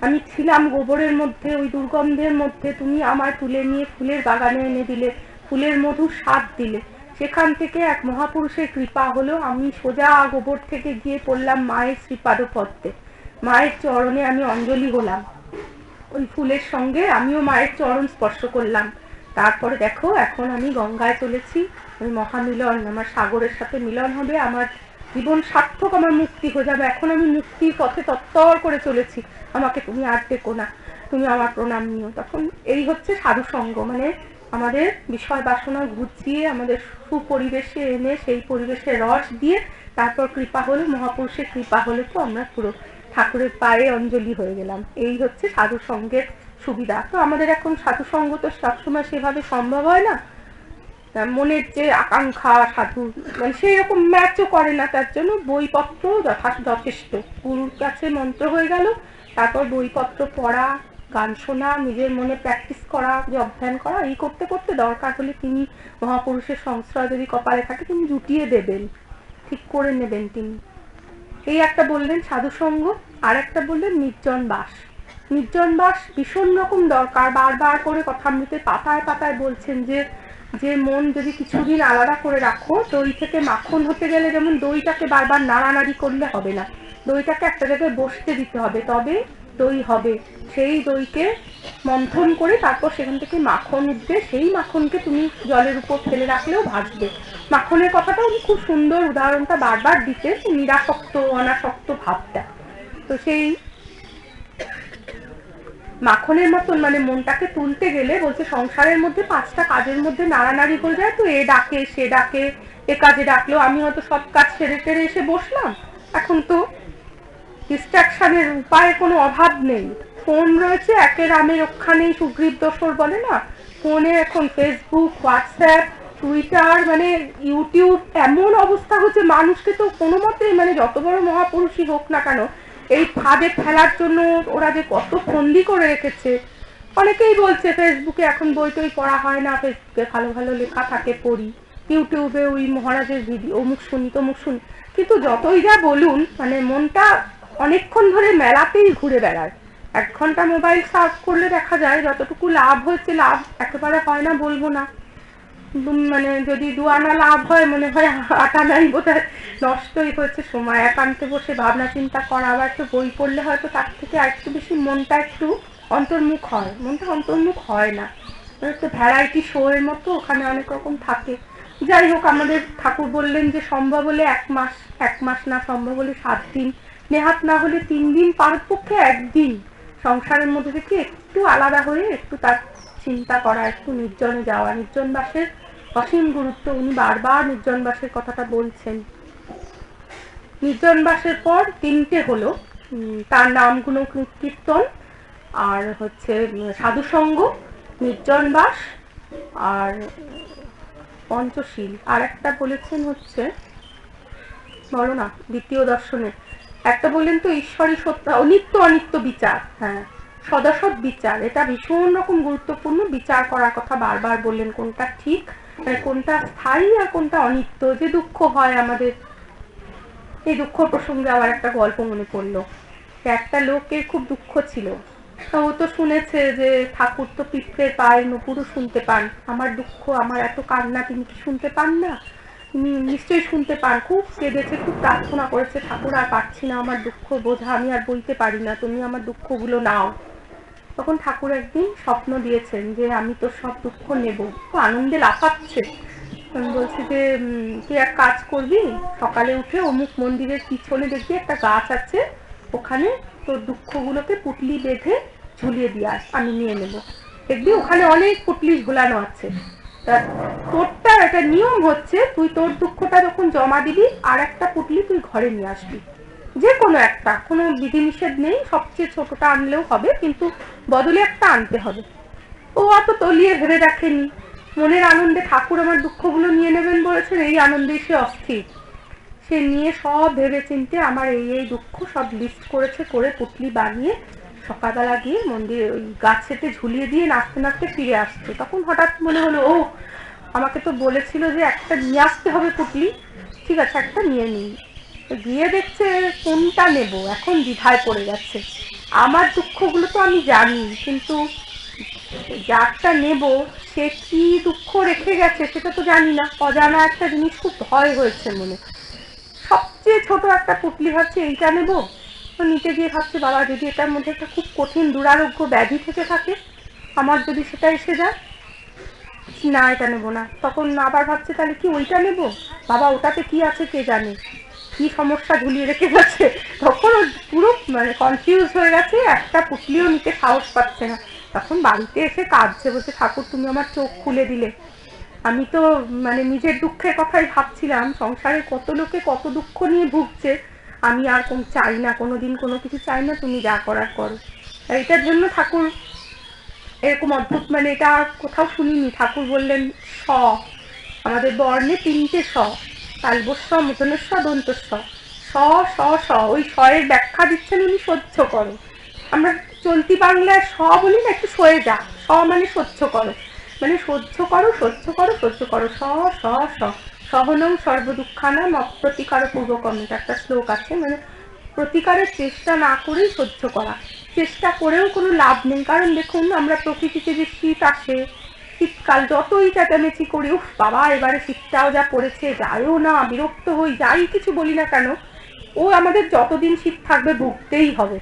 আমি ছিলাম গোবরের মধ্যে, ওই দুর্গন্ধের মধ্যে, তুমি আমার তুলে নিয়ে ফুলের বাগানে এনে দিলে, ফুলের মধুর স্বাদ দিলে, সেখান থেকে এক মহাপুরুষের কৃপা হলো আমি সোজা গোবর থেকে গিয়ে পড়লাম মায়ের শ্রীপাদ পদ্মে, মায়ের চরণে আমি অঞ্জলি হলাম, ওই ফুলের সঙ্গে আমিও মায়ের চরণ স্পর্শ করলাম। তারপরে দেখো এখন আমি গঙ্গায় চলেছি, ওই মহামিলন, আমার সাগরের সাথে মিলন হবে, আমার জীবন সার্থক, আমার মুক্তি হয়ে যাবে, এখন আমি মুক্তির পথে তত্তর করে চলেছি, আমাকে তুমি আর দেখো না, তুমি আমার প্রণাম নিও। তখন এই হচ্ছে সাধু সঙ্গ, মানে আমাদের বিষয় বাসনা ঘুচিয়ে আমাদের সুপরিবেশে এনে সেই পরিবেশে রস দিয়ে তারপর কৃপা হলো, মহাপুরুষের কৃপা হলে তো আমরা পুরো ঠাকুরের পায়ে অঞ্জলি হয়ে গেলাম। এই হচ্ছে সাধু সঙ্গের সুবিধা। তো আমাদের এখন সাধু সঙ্গ তো সবসময় সেভাবে সম্ভব হয় না, মনের যে আকাঙ্ক্ষা সাধু মানে সেই রকম ম্যাচও করে না, তার জন্য বইপত্র যথেষ্ট। গুরুর কাছে মন্ত্র হয়ে গেল, তারপর বইপত্র পড়া, গান শোনা, নিজের মনে প্র্যাকটিস করা, জপ ধ্যান করা, এই করতে করতে দরকার হলে তিনি মহাপুরুষের সংশ্রয় যদি কপালে থাকে তিনি জুটিয়ে দেবেন, ঠিক করে নেবেন তিনি। এই একটা বললেন সাধু সঙ্গ, আর একটা বললেন নির্জন বাস। নির্জন বাস ভীষণ রকম দরকার, বারবার করে কথামৃতে পাতায় পাতায় বলছেন যে যে মন যদি কিছুদিন আলাদা করে রাখো, দই থেকে মাখন হতে গেলে যেমন দইটাকে বারবার নাড়ানাড়ি করলে হবে না, দইটাকে একটা জায়গায় বসতে দিতে হবে, তবে দই হবে। সেই দইকে মন্থন করে তারপর সেখান থেকে মাখন উঠবে, সেই মাখনকে তুমি জলের উপর ফেলে রাখলেও ভাসবে। মাখনের কথাটা উনি খুব সুন্দর উদাহরণটা বারবার দিতে, নিরাসক্ত অনাসক্ত ভাবটা। তো সেই মাখনের মতন মানে মনটাকে তুলতে গেলে বলছে সংসারের মধ্যে 5টা কাজের মধ্যে নাড়ানাড়ি হয়ে যায়, তো এ ডাকে সে ডাকে, এ কাজে ডাকলো, আমি হয়তো সব কাজ সেরে টেরে এসে বসলাম, এখন তো ডিস্ট্রাকশনের উপায়ে কোনো অভাব নেই, ফোন রয়েছে, একে রামে রক্ষা নেই সুগ্রীব দোসর বলে না, ফোনে এখন ফেসবুক, হোয়াটসঅ্যাপ, টুইটার, মানে ইউটিউব, এমন অবস্থা হচ্ছে মানুষকে তো কোনো মতে মানে যত বড় মহাপুরুষই হোক না কেন এই ফাঁদে ফেলার জন্য ওরা যে কত ফন্দি করে রেখেছে। অনেকেই বলছে ফেসবুকে এখন বই টই পড়া হয় না, ফেসবুকে ভালো ভালো লেখা থাকে পড়ি, ইউটিউবে ওই মহারাজের ভিডিও অমুক শুনি তমুক শুনি, কিন্তু যতই যা বলুন মানে মনটা অনেকক্ষণ ধরে মেলাতেই ঘুরে বেড়ায়। 1 ঘন্টা মোবাইল সার্চ করলে দেখা যায় যতটুকু লাভ হয়েছে, লাভ একেবারে হয় না বলবো না, মানে যদি 2 আনা লাভ হয় মনে হয় 8 আনাই বোধহয় নষ্টই হয়েছে সময়। একান্তে বসে ভাবনা চিন্তা করা, আবার একটু বই পড়লে হয়তো তার থেকে আর একটু বেশি মনটা একটু অন্তর্মুখ হয়, মনটা অন্তর্মুখ হয় না, একটু ভ্যারাইটি শো এর মতো ওখানে অনেক রকম থাকে। যাই হোক, আমাদের ঠাকুর বললেন যে সম্ভব হলে 1 মাস না সম্ভব হলে 7 দিন, নেহাত না হলে 3 দিন, পারপক্ষে 1 দিন সংসারের মধ্যে থেকে একটু আলাদা হয়ে একটু তার চিন্তা করা, একটু নির্জনে যাওয়া। নির্জন বাসের অসীম গুরুত্ব, উনি বারবার নির্জন বাসের কথাটা বলছেন। নির্জন বাসের পর 3টে হলো, তার নাম গুণ কীর্তন, আর হচ্ছে সাধু সঙ্গ, নির্জন বাস, আর পঞ্চশীল, আর একটা বলেছেন হচ্ছে বলো না দ্বিতীয় দর্শনে একটা বললেন তো ঈশ্বরী সত্য, নিত্য অনিত্য বিচার, হ্যাঁ সদাসৎ বিচার, এটা ভীষণ রকম গুরুত্বপূর্ণ, বিচার করার কথা বারবার বললেন, কোনটা ঠিক কোনটা স্থায়ী আর কোনটা অনিত্য। যে দুঃখ হয় আমাদের, এই দুঃখ প্রসঙ্গে আবার একটা গল্প মনে পড়লো। একটা লোকের খুব দুঃখ ছিল, ও তো শুনেছে যে ঠাকুর তো পিঁপড়ের পায়ের নুপুরও শুনতে পান, আমার দুঃখ আমার এত কান্না তিনি কি শুনতে পান না? তিনি নিশ্চয়ই শুনতে পান। খুব কেঁদেছে, খুব প্রার্থনা করেছে, ঠাকুর আর পারছি না, আমার দুঃখ বোঝা আমি আর বইতে পারি না, তুমি আমার দুঃখগুলো নাও। তখন ঠাকুর একদিন স্বপ্ন দিয়েছেন যে আমি তো সব দুঃখ নেব। তো আনন্দে লাফাচ্ছে, বলছে যে তুই এক কাজ করবি, সকালে উঠে অমুক মন্দিরের পিছনে দেখবি একটা গাছ আছে, ওখানে তোর দুঃখগুলোকে পুটলি বেঁধে ঝুলিয়ে দিয়ে আস, আমি নিয়ে নেব। দেখবি ওখানে অনেক পুটলি ঝুলানো আছে। তা তোরটা একটা নিয়ম হচ্ছে, তুই তোর দুঃখটা যখন জমা দিবি আর একটা পুটলি তুই ঘরে নিয়ে আসবি, যে কোনো একটা, কোনো বিধিনিষেধ নেই, সবচেয়ে ছোটটা আনলেও হবে, কিন্তু বদলে একটা আনতে হবে। ও অত তলিয়ে ভেবে রাখেনি, মনের আনন্দে ঠাকুর আমার দুঃখগুলো নিয়ে নেবেন বলেছেন, এই আনন্দেই সে অস্থির। সে নিয়ে সব ভেবে চিনতে আমার এই দুঃখ সব লিস্ট করেছে, করে পুটলি বানিয়ে সকালবেলা গিয়ে মন্দিরে ওই গাছেতে ঝুলিয়ে দিয়ে নাচতে নাচতে ফিরে আসছে। তখন হঠাৎ মনে হলো, ও আমাকে তো বলেছিল যে একটা নিয়ে আসতে হবে পুটলি, ঠিক আছে একটা নিয়ে নিই। গিয়ে দেখছে কোনটা নেব, এখন দ্বিধায় পড়ে যাচ্ছে। আমার দুঃখগুলো তো আমি জানি, কিন্তু যারটা নেব সে কি দুঃখ রেখে গেছে সেটা তো জানি না, অজানা একটা জিনিস, খুব ভয় হয়েছে মনে। সবচেয়ে ছোট একটা পুটলি ভাবছে এইটা নেব, তো নিতে গিয়ে ভাবছে বাবা যদি এটার মধ্যে একটা খুব কঠিন দুরারোগ্য ব্যাধি থেকে থাকে, আমার যদি সেটা এসে যায়, না এটা নেবো না। তখন আবার ভাবছে তাহলে কি ওইটা নেব, বাবা ওটাতে কি আছে কে জানে, কি সমস্যা ঝুলিয়ে রেখে গেছে। তখন পুরো মানে কনফিউজ হয়ে গেছে, একটা পুটলিও নিতে সাহস পাচ্ছে না। তখন বাড়িতে এসে কাঁদছে, বলছে ঠাকুর তুমি আমার চোখ খুলে দিলে। আমি তো মানে নিজের দুঃখের কথাই ভাবছিলাম, সংসারে কত লোকে কত দুঃখ নিয়ে ভুগছে, আমি আর চাই না, কোনোদিন কোনো কিছু চাই না, তুমি যা করার করো। এইটার জন্য ঠাকুর এরকম অদ্ভুত, মানে এটা কোথাও শুনিনি, ঠাকুর বললেন স, আমাদের বর্ণে 3টে স, তালবস্ব, মূর্ধন্যস্ব, দন্তস্ব, স স স, ওই এর ব্যাখ্যা দিচ্ছেন উনি সহ্য করো। আমরা চলতি বাংলায় স বলি না, একটু সয়ে যা, স মানে সহ্য করো, মানে সহ্য করো সহ্য করো সহ্য করো, স স স, সহনং সর্বদুঃখানাম অপ্রতিকার পূর্বকম, এটা একটা শ্লোক আছে, মানে প্রতিকারের চেষ্টা না করেই সহ্য করা। চেষ্টা করেও কোনো লাভ নেই, কারণ দেখুন আমরা প্রকৃতিতে যে শীত আসে, শীতকাল যতই চেঁচামেচি করি, উফ বাবা এবারে শীতটাও যা পড়েছে, যাইও না, বিরক্ত হই, যাই কিছু বলি না কেন, ও আমাদের যতদিন শীত থাকবে ভুগতেই হবে,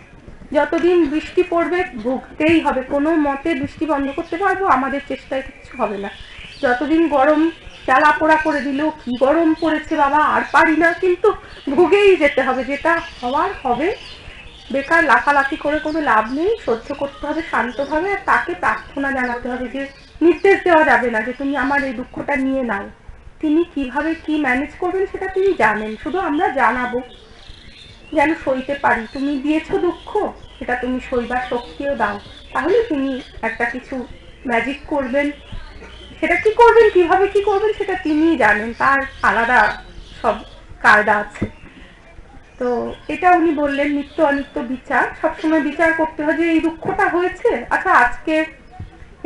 যতদিন বৃষ্টি পড়বে ভুগতেই হবে, কোনো মতে বৃষ্টি বন্ধ করতে পারবো আমাদের চেষ্টায় কিছু হবে না। যতদিন গরম জ্বালা পোড়া করে দিল, কি গরম পড়েছে বাবা আর পারি না, কিন্তু ভুগেই যেতে হবে, যেটা হওয়ার হবে, বেকার লাফালাফি করে কোনো লাভ নেই, সহ্য করতে হবে শান্তভাবে, আর তাকে প্রার্থনা জানাতে হবে, যে নির্দেশ দেওয়া যাবে না যে তুমি আমার এই দুঃখটা নিয়ে নাও, তিনি কিভাবে কি ম্যানেজ করবেন সেটা তিনি জানেন, শুধু আমরা জানাবো যেন সইতে পারি, তুমি দিয়েছো দুঃখ, সেটা তুমি সইবার শক্তিও দাও, তাহলে তিনি একটা কিছু ম্যাজিক করবেন। সেটা কি করবেন, কিভাবে কি করবেন সেটা তিনিই জানেন, তার আলাদা সব কায়দা আছে। তো এটা উনি বললেন নিত্য অনিত্য বিচার, সবসময় বিচার করতে হয় যে এই দুঃখটা হয়েছে, আচ্ছা আজকে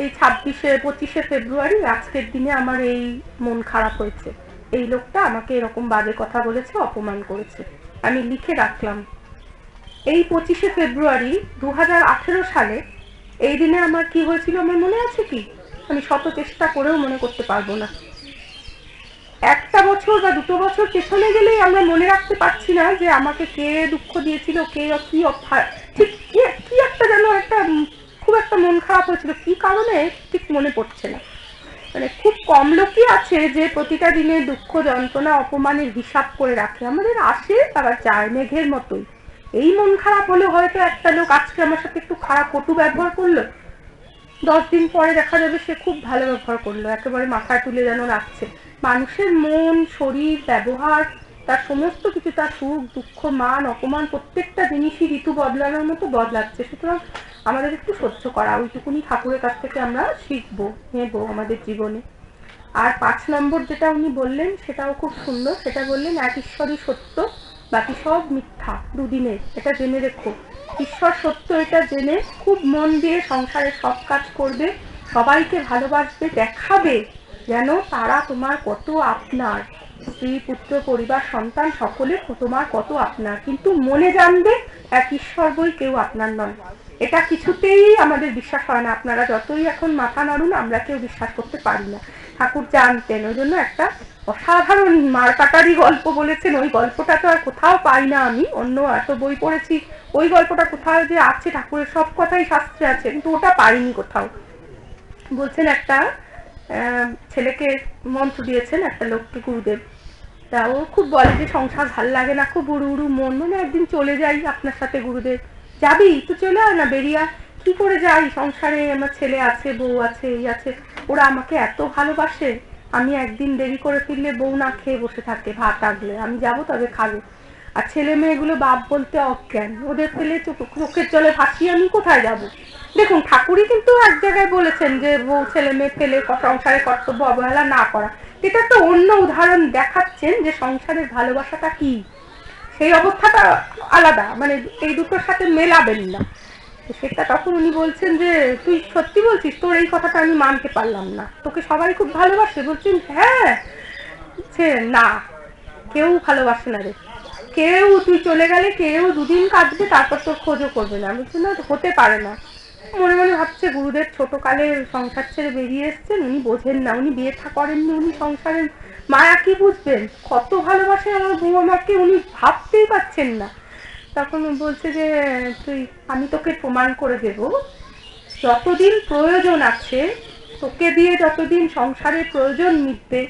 এই 25শে ফেব্রুয়ারি আজকের দিনে আমার এই মন খারাপ হয়েছে, এই লোকটা আমাকে এরকম বাজে কথা বলেছে, অপমান করেছে, আমি লিখে রাখলাম। এই 25শে ফেব্রুয়ারি 2018 সালে এই দিনে আমার কি হয়েছিল আমার মনে আছে কি, আমি শত চেষ্টা করেও মনে করতে পারবো না। একটা বছর বা 2 বছর পেছনে গেলেই আমরা মনে রাখতে পারছি না যে আমাকে কে দুঃখ দিয়েছিল, কে কি ঠিক কি একটা যেন একটা খুব একটা মন খারাপ হয়েছিল, কি কারণে ঠিক মনে পড়ছে না। মানে খুব কম লোকই আছে যে প্রতিটা দিনে দুঃখ যন্ত্রণা অপমানের হিসাব করে রাখে, আমাদের আসে আবার যায় মেঘের মতোই। এই মন খারাপ হলে হয়তো একটা লোক আজকে আমার সাথে একটু খারাপ কটু ব্যবহার করলো, 10 দিন পরে দেখা যাবে সে খুব ভালো ব্যবহার করলো, একেবারে মাথায় তুলে যেন রাখছে। মানুষের মন, শরীর, ব্যবহার, তার সমস্ত কিছু, তার সুখ দুঃখ মান অপমান প্রত্যেকটা জিনিসই ঋতু বদলানোর মতো বদলাচ্ছে, সুতরাং আমাদের একটু সহ্য করা, ওইটুকুনি ঠাকুরের কাছ থেকে আমরা শিখবো, নেব আমাদের জীবনে। আর 5 নম্বর যেটা উনি বললেন সেটাও খুব সুন্দর, সেটা বললেন এক ঈশ্বরই সত্য, বাকি সব মিথ্যা, দুদিনের, এটা জেনে রেখো। ঈশ্বর সত্য এটা জেনে খুব মন দিয়ে সংসারে সব কাজ করবে, সবাইকে ভালোবাসবে, দেখাবে যেন তারা তোমার কত আপনার, স্ত্রী পুত্র পরিবার সন্তান সকলে তোমার কত আপনার, কিন্তু মনে জানবে এক ঈশ্বর বই কেউ আপনার নয়, এটা কিছুতেই আমাদের বিশ্বাস হয় না। আপনারা যতই এখন মাথা নাড়ুন আমরা কেউ বিশ্বাস করতে পারি না, ঠাকুর জানতেন, ওই জন্য একটা অসাধারণ মার কাটারি গল্প বলেছেন, ওই গল্পটা তো আর কোথাও পাই না আমি, অন্য এত বই পড়েছি, ওই গল্পটা কোথাও যে আছে, ঠাকুরের সব কথাই শাস্ত্রে আছে, কিন্তু ওটা পাইনি কোথাও। বলছেন একটা ছেলেকে মন্ত্র দিয়েছেন একটা লোককে গুরুদেব, তা ও খুব বলে যে সংসার ভাল লাগে না, খুব উড়ু উড়ু মন, মানে একদিন চলে যাই আপনার সাথে গুরুদেব, যাবি তো চলে আয় না বেরিয়া, কি করে যাই, সংসারে আমার ছেলে আছে, বউ আছে, এই আছে, ওরা আমাকে এত ভালোবাসে, আমি একদিন দেরি করে ফিরলে বউ না খেয়ে বসে থাকে, ভাত আগলে আমি যাবো তবে খাবে। আর ছেলে মেয়েগুলো বাপ বলতে অজ্ঞান, ওদের ফেলে চোখের জলে ভাসিয়ে আমি কোথায় যাব? দেখুন, ঠাকুরই কিন্তু এক জায়গায় বলেছেন যে বউ ছেলে মেয়ে ফেলে সংসারে কর্তব্য অবহেলা না করা। এটা একটা অন্য উদাহরণ দেখাচ্ছেন যে সংসারের ভালোবাসাটা কি, সেই অবস্থাটা আলাদা, মানে এই দুটোর সাথে মেলাবেন না। সেটা তখন উনি বলছেন যে তুই সত্যি বলছিস, তোর এই কথাটা আমি মানতে পারলাম না, তোকে সবাই খুব ভালোবাসে? বলছেন হ্যাঁ। না, কেউ ভালোবাসে না রে, কেউ, তুই চলে গেলে কেউ দুদিন কাঁদবে, তারপর তোর খোঁজও করবে না। বলছে না, হতে পারে না। মনে মনে ভাবছে গুরুদেব ছোটকালে সংসার ছেড়ে বেরিয়ে এসছেন, উনি বোঝেন না, উনি বিয়ে থা করেননি, উনি সংসারের মায়া কি বুঝবেন, কত ভালোবাসে আমার বউ আমাকে, উনি ভাবতেই পারছেন না। তখন বলছে যে আমি তোকে প্রমাণ করে দেব, যতদিন প্রয়োজন আছে তোকে দিয়ে, যতদিন সংসারের প্রয়োজন মিটবে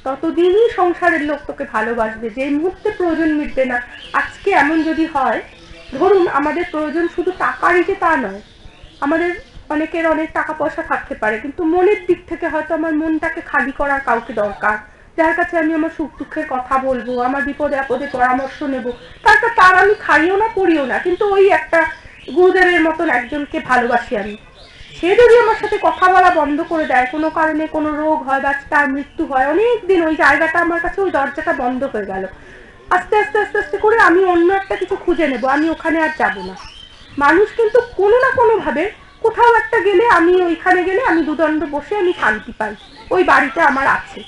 ততদিনই সংসারের লোক তোকে ভালোবাসবে। যে মুহূর্তে প্রয়োজন মিটবে না, আজকে এমন যদি হয়, ধরুন আমাদের প্রয়োজন শুধু টাকারই যে তা নয়, আমাদের অনেকের অনেক টাকা পয়সা থাকতে পারে, কিন্তু মনের দিক থেকে হয়তো আমার মনটাকে খালি করার কাউকে দরকার, যার কাছে আমি আমার সুখ দুঃখের কথা বলবো, আমার বিপদে আপদে পরামর্শ নেব, তার আমি খাইও না পড়িও না, কিন্তু ওই একটা গুরুদেবের মতন একজনকে ভালোবাসি আমি। সে যদি আমার সাথে কথা বলা বন্ধ করে দেয়, কোনো কারণে কোনো রোগ হয় বা তার মৃত্যু হয়, অনেকদিন ওই জায়গাটা আমার কাছে, ওই দরজাটা বন্ধ হয়ে গেল, আস্তে আস্তে আস্তে আস্তে করে আমি অন্য একটা কিছু খুঁজে নেব, আমি ওখানে আর যাব না। মানুষ কিন্তু কোনো না কোনো ভাবে কোথাও একটা গেলে, আমি ওইখানে গেলে আমি দুদণ্ড বসে আমি শান্তি পাই, ওই বাড়িটা আমার আছে।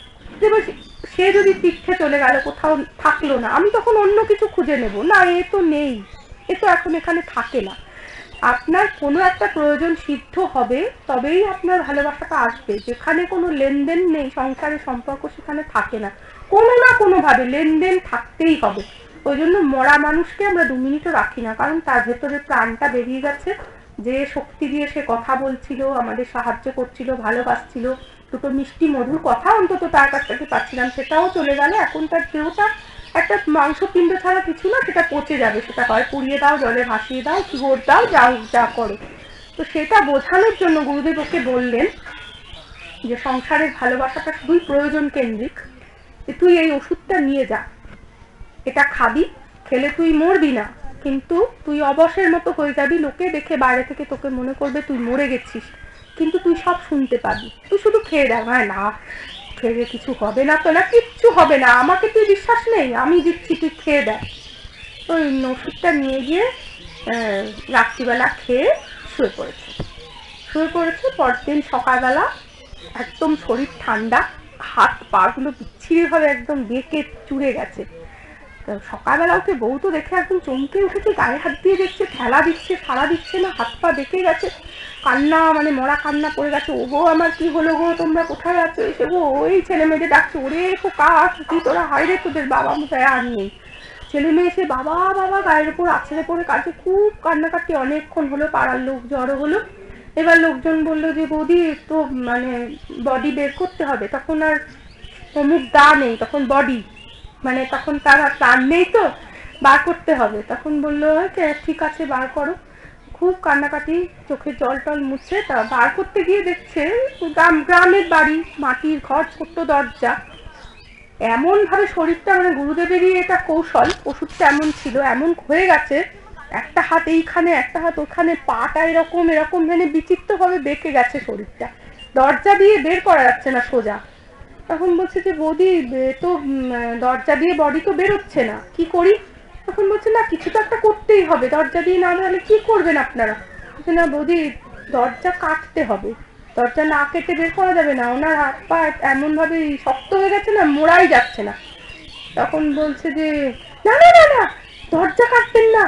সে যদি তীর্থে চলে গেল, কোথাও থাকলো না, আমি তখন অন্য কিছু খুঁজে নেব, না এ তো নেই, এ তো এখন এখানে থাকে না। আপনার কোনো একটা প্রয়োজন সিদ্ধ হবে, তবেই আপনার ভালোবাসাটা আসবে। যেখানে কোনো লেনদেন নেই, সংসারের সম্পর্ক সেখানে থাকে না, কোনো না কোনো ভাবে লেনদেন থাকতেই হবে। ওই জন্য মরা মানুষকে আমরা 2 মিনিটও রাখি না, কারণ তার ভেতরে প্রাণটা বেরিয়ে গেছে, যে শক্তি দিয়ে সে কথা বলছিল, আমাদের সাহায্য করছিল, ভালোবাসছিল, দুটো মিষ্টি মধুর কথা অন্তত তার কাছ থেকে পাচ্ছিলাম, সেটাও চলে গেল। এখন তার দেহটা একটা মাংসপিণ্ড ছাড়া কিছু না, সেটা পচে যাবে, সেটা হয় পুড়িয়ে দাও, জলে ভাসিয়ে দাও, গোড় দাও, যা করো। তো সেটা বোঝানোর জন্য গুরুদেব ওকে বললেন যে সংসারের ভালোবাসাটা শুধুই প্রয়োজন কেন্দ্রিক, যে তুই এই ওষুধটা নিয়ে যা, এটা খাবি, খেলে তুই মরবি না, কিন্তু তুই অবশের মতো হয়ে যাবি, লোকে দেখে বাইরে থেকে তোকে মনে করবে তুই মরে গেছিস, কিন্তু তুই সব শুনতে পাবি, তুই শুধু খেয়ে দেখ। না, খেয়ে কিছু হবে না তো? না, কিচ্ছু হবে না, আমাকে তুই বিশ্বাস নেই, আমি দিচ্ছি, তুই খেয়ে দেখ। তো ওই ওষুধটা নিয়ে গিয়ে রাত্রিবেলা খেয়ে শুয়ে পড়েছে। পরদিন সকালবেলা একদম শরীর ঠান্ডা, হাত পা গুলো বিচ্ছিরি ভাবে একদম বেঁকে চুড়ে গেছে। সকালবেলা ওকে বউ তো দেখে একদম চমকে উঠেছে, গায়ে হাত দিয়ে দেখছে, ঠেলা দিচ্ছে, সাড়া দিচ্ছে না, হাত পা বেঁকে গেছে, কান্না, মানে মরা কান্না পড়ে গেছে। ও গো আমার কি হলো গো, তোমরা কোথায় আছো, এসে গো। ওই ছেলে মেয়েদের ডাকছে, ওরে খোকা কি তোরা, হায়রে তোদের বাবা মশাই আর নেই। ছেলে মেয়ে এসে বাবা বাবা গায়ের উপর আছড়ে পড়ে কাছে, খুব কান্নাকাটি, অনেকক্ষণ হলো, পাড়ার লোক জড়ো হলো। এবার লোকজন বললো যে বৌদি তো মানে বডি বের করতে হবে, তখন আর অমুক দা নেই, তখন বডি, মানে তখন তার আর প্রাণ নেই, তো বার করতে হবে। তখন বললো ঠিক আছে বার করো। খুব কান্নাকাটি, চোখে জল টল মুছছে, তা বার করতে গিয়ে দেখছে গ্রামের বাড়ি, মাটির ঘর, ছোট্ট দরজা, এমন ভাবে শরীরটা, মানে গুরুদেবেরই এটা কৌশল, ওষুধটা এমন ছিল, এমন হয়ে গেছে, একটা হাত এইখানে, একটা হাত ওখানে, পাটা এরকম এরকম, মানে বিচিত্র ভাবে বেঁকে গেছে শরীরটা, দরজা দিয়ে বের করা যাচ্ছে না সোজা। তখন বলছে যে বৌদি তো দরজা দিয়ে বডি তো বেরোচ্ছে না, কি করি? তখন বলছে না, কিছু তো একটা করতেই হবে, দরজা দিয়ে না বেরোলে কি করবেন আপনারা? বলছে না বৌদি, দরজা কাটতে হবে, দরজা না কেটে বের করা যাবে না, ওনার হাত পা এমন ভাবে শক্ত হয়ে গেছে না, মোড়াই যাচ্ছে না। তখন বলছে যে না না না না, দরজা কাটতেন না,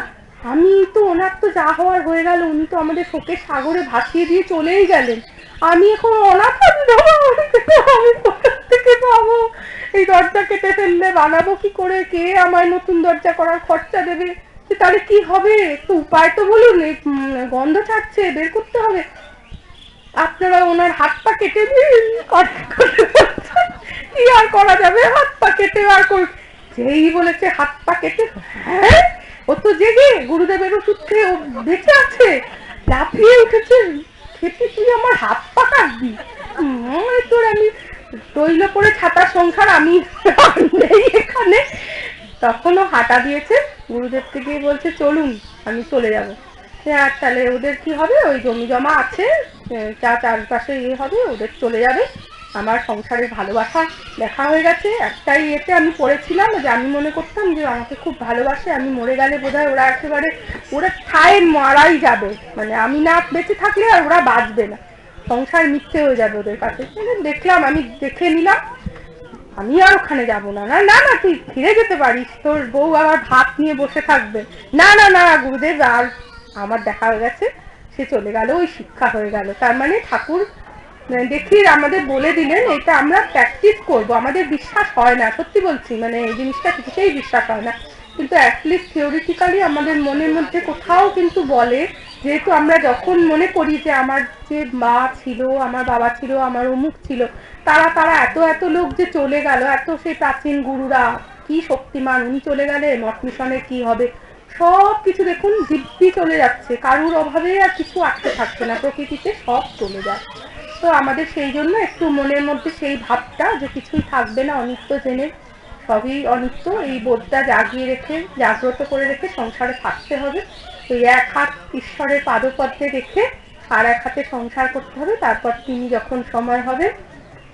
আমি তো, ওনার তো যা হওয়ার হয়ে গেল, উনি তো আমাদের শোকের সাগরে ভাসিয়ে দিয়ে চলেই গেলেন, আমি এখন অনাথ, আমি কোথা থেকে পাবো? এই দরজা কেটে ফেললে বানাবো কি করে? কে আমায় নতুন দরজা করার খরচা দেবে? তাহলে কি হবে? একটু উপায় তো বলুন, গন্ধ ছাড়ছে, বের করতে হবে। আপনারা ওনার হাত পা কেটে দিন, কি আর করা যাবে, হাত পা কেটে আর যেই বলেছে হাত পা কেটে, হ্যাঁ ও তো জেগে গুরুদেবের ওষুধ খেয়ে ও বেঁচে আছে, লাফিয়ে উঠেছে, খেতে তুই আমার হাত পা কাটবি, তোর আমি তৈল পরে ছাতার সংসার আমি নেই এখানে। তখনও হাঁটা দিয়েছে, গুরুদেবকে গিয়ে বলছে চলুন আমি চলে যাবো। আর তাহলে ওদের কি হবে, ওই জমি জমা আছে যা চারপাশে ইয়ে হবে ওদের চলে যাবে, আমার সংসারের ভালোবাসা দেখা হয়ে গেছে। একটাই ইয়েতে আমি পড়েছিলাম যে আমি মনে করতাম যে আমাকে খুব ভালোবাসে, আমি মরে গেলে বোধহয় ওরা একেবারে ওরা ঠায় মারাই যাবে, মানে আমি না বেঁচে থাকলে আর ওরা বাঁচবে না, সংসার মিথ্যে হয়ে যাবে ওদের কাছে। দেখলাম, আমি দেখে নিলাম আমি আর ওখানে যাবো না। না না না তুই ফিরে যেতে পারিস, তোর বউ আবার ভাত নিয়ে বসে থাকবে। না না না গুরুদেব, আর আমার দেখা হয়ে গেছে, সে চলে গেল, ওই শিক্ষা হয়ে গেল। তার মানে ঠাকুর দেখি আমাদের বলে দিলেন এটা আমরা প্র্যাকটিস করব। আমাদের বিশ্বাস হয় না, সত্যি বলছি, মানে এই জিনিসটা কিছুতেই বিশ্বাস হয় না, কিন্তু অ্যাটলিস্ট থিওরিটিক্যালি আমাদের মনের মধ্যে কোথাও কিন্তু বলে, যেহেতু আমরা যখন মনে করি যে আমার যে মা ছিল, আমার বাবা ছিল, আমার অমুক ছিল, তারা তারা এত এত লোক যে চলে গেল, এত সেই প্রাচীন গুরুরা কি শক্তিমান, উনি চলে গেলে মঠ মিশনের কি হবে, সব কিছু দেখুন দিব্যি চলে যাচ্ছে, কারুর অভাবে আর কিছু আটকে থাকছে না, প্রকৃতিতে সব চলে যায়। তো আমাদের সেই জন্য একটু মনের মধ্যে সেই ভাবটা যে কিছুই থাকবে না, অনিত্য জেনে সবই অনিত্য, এই বোধটা জাগিয়ে রেখে, জাগ্রত করে রেখে সংসারে থাকতে হবে। এই এক হাত ঈশ্বরের পাদপদ্মে রেখে আর এক হাতে সংসার করতে হবে। তারপর তিনি যখন সময় হবে,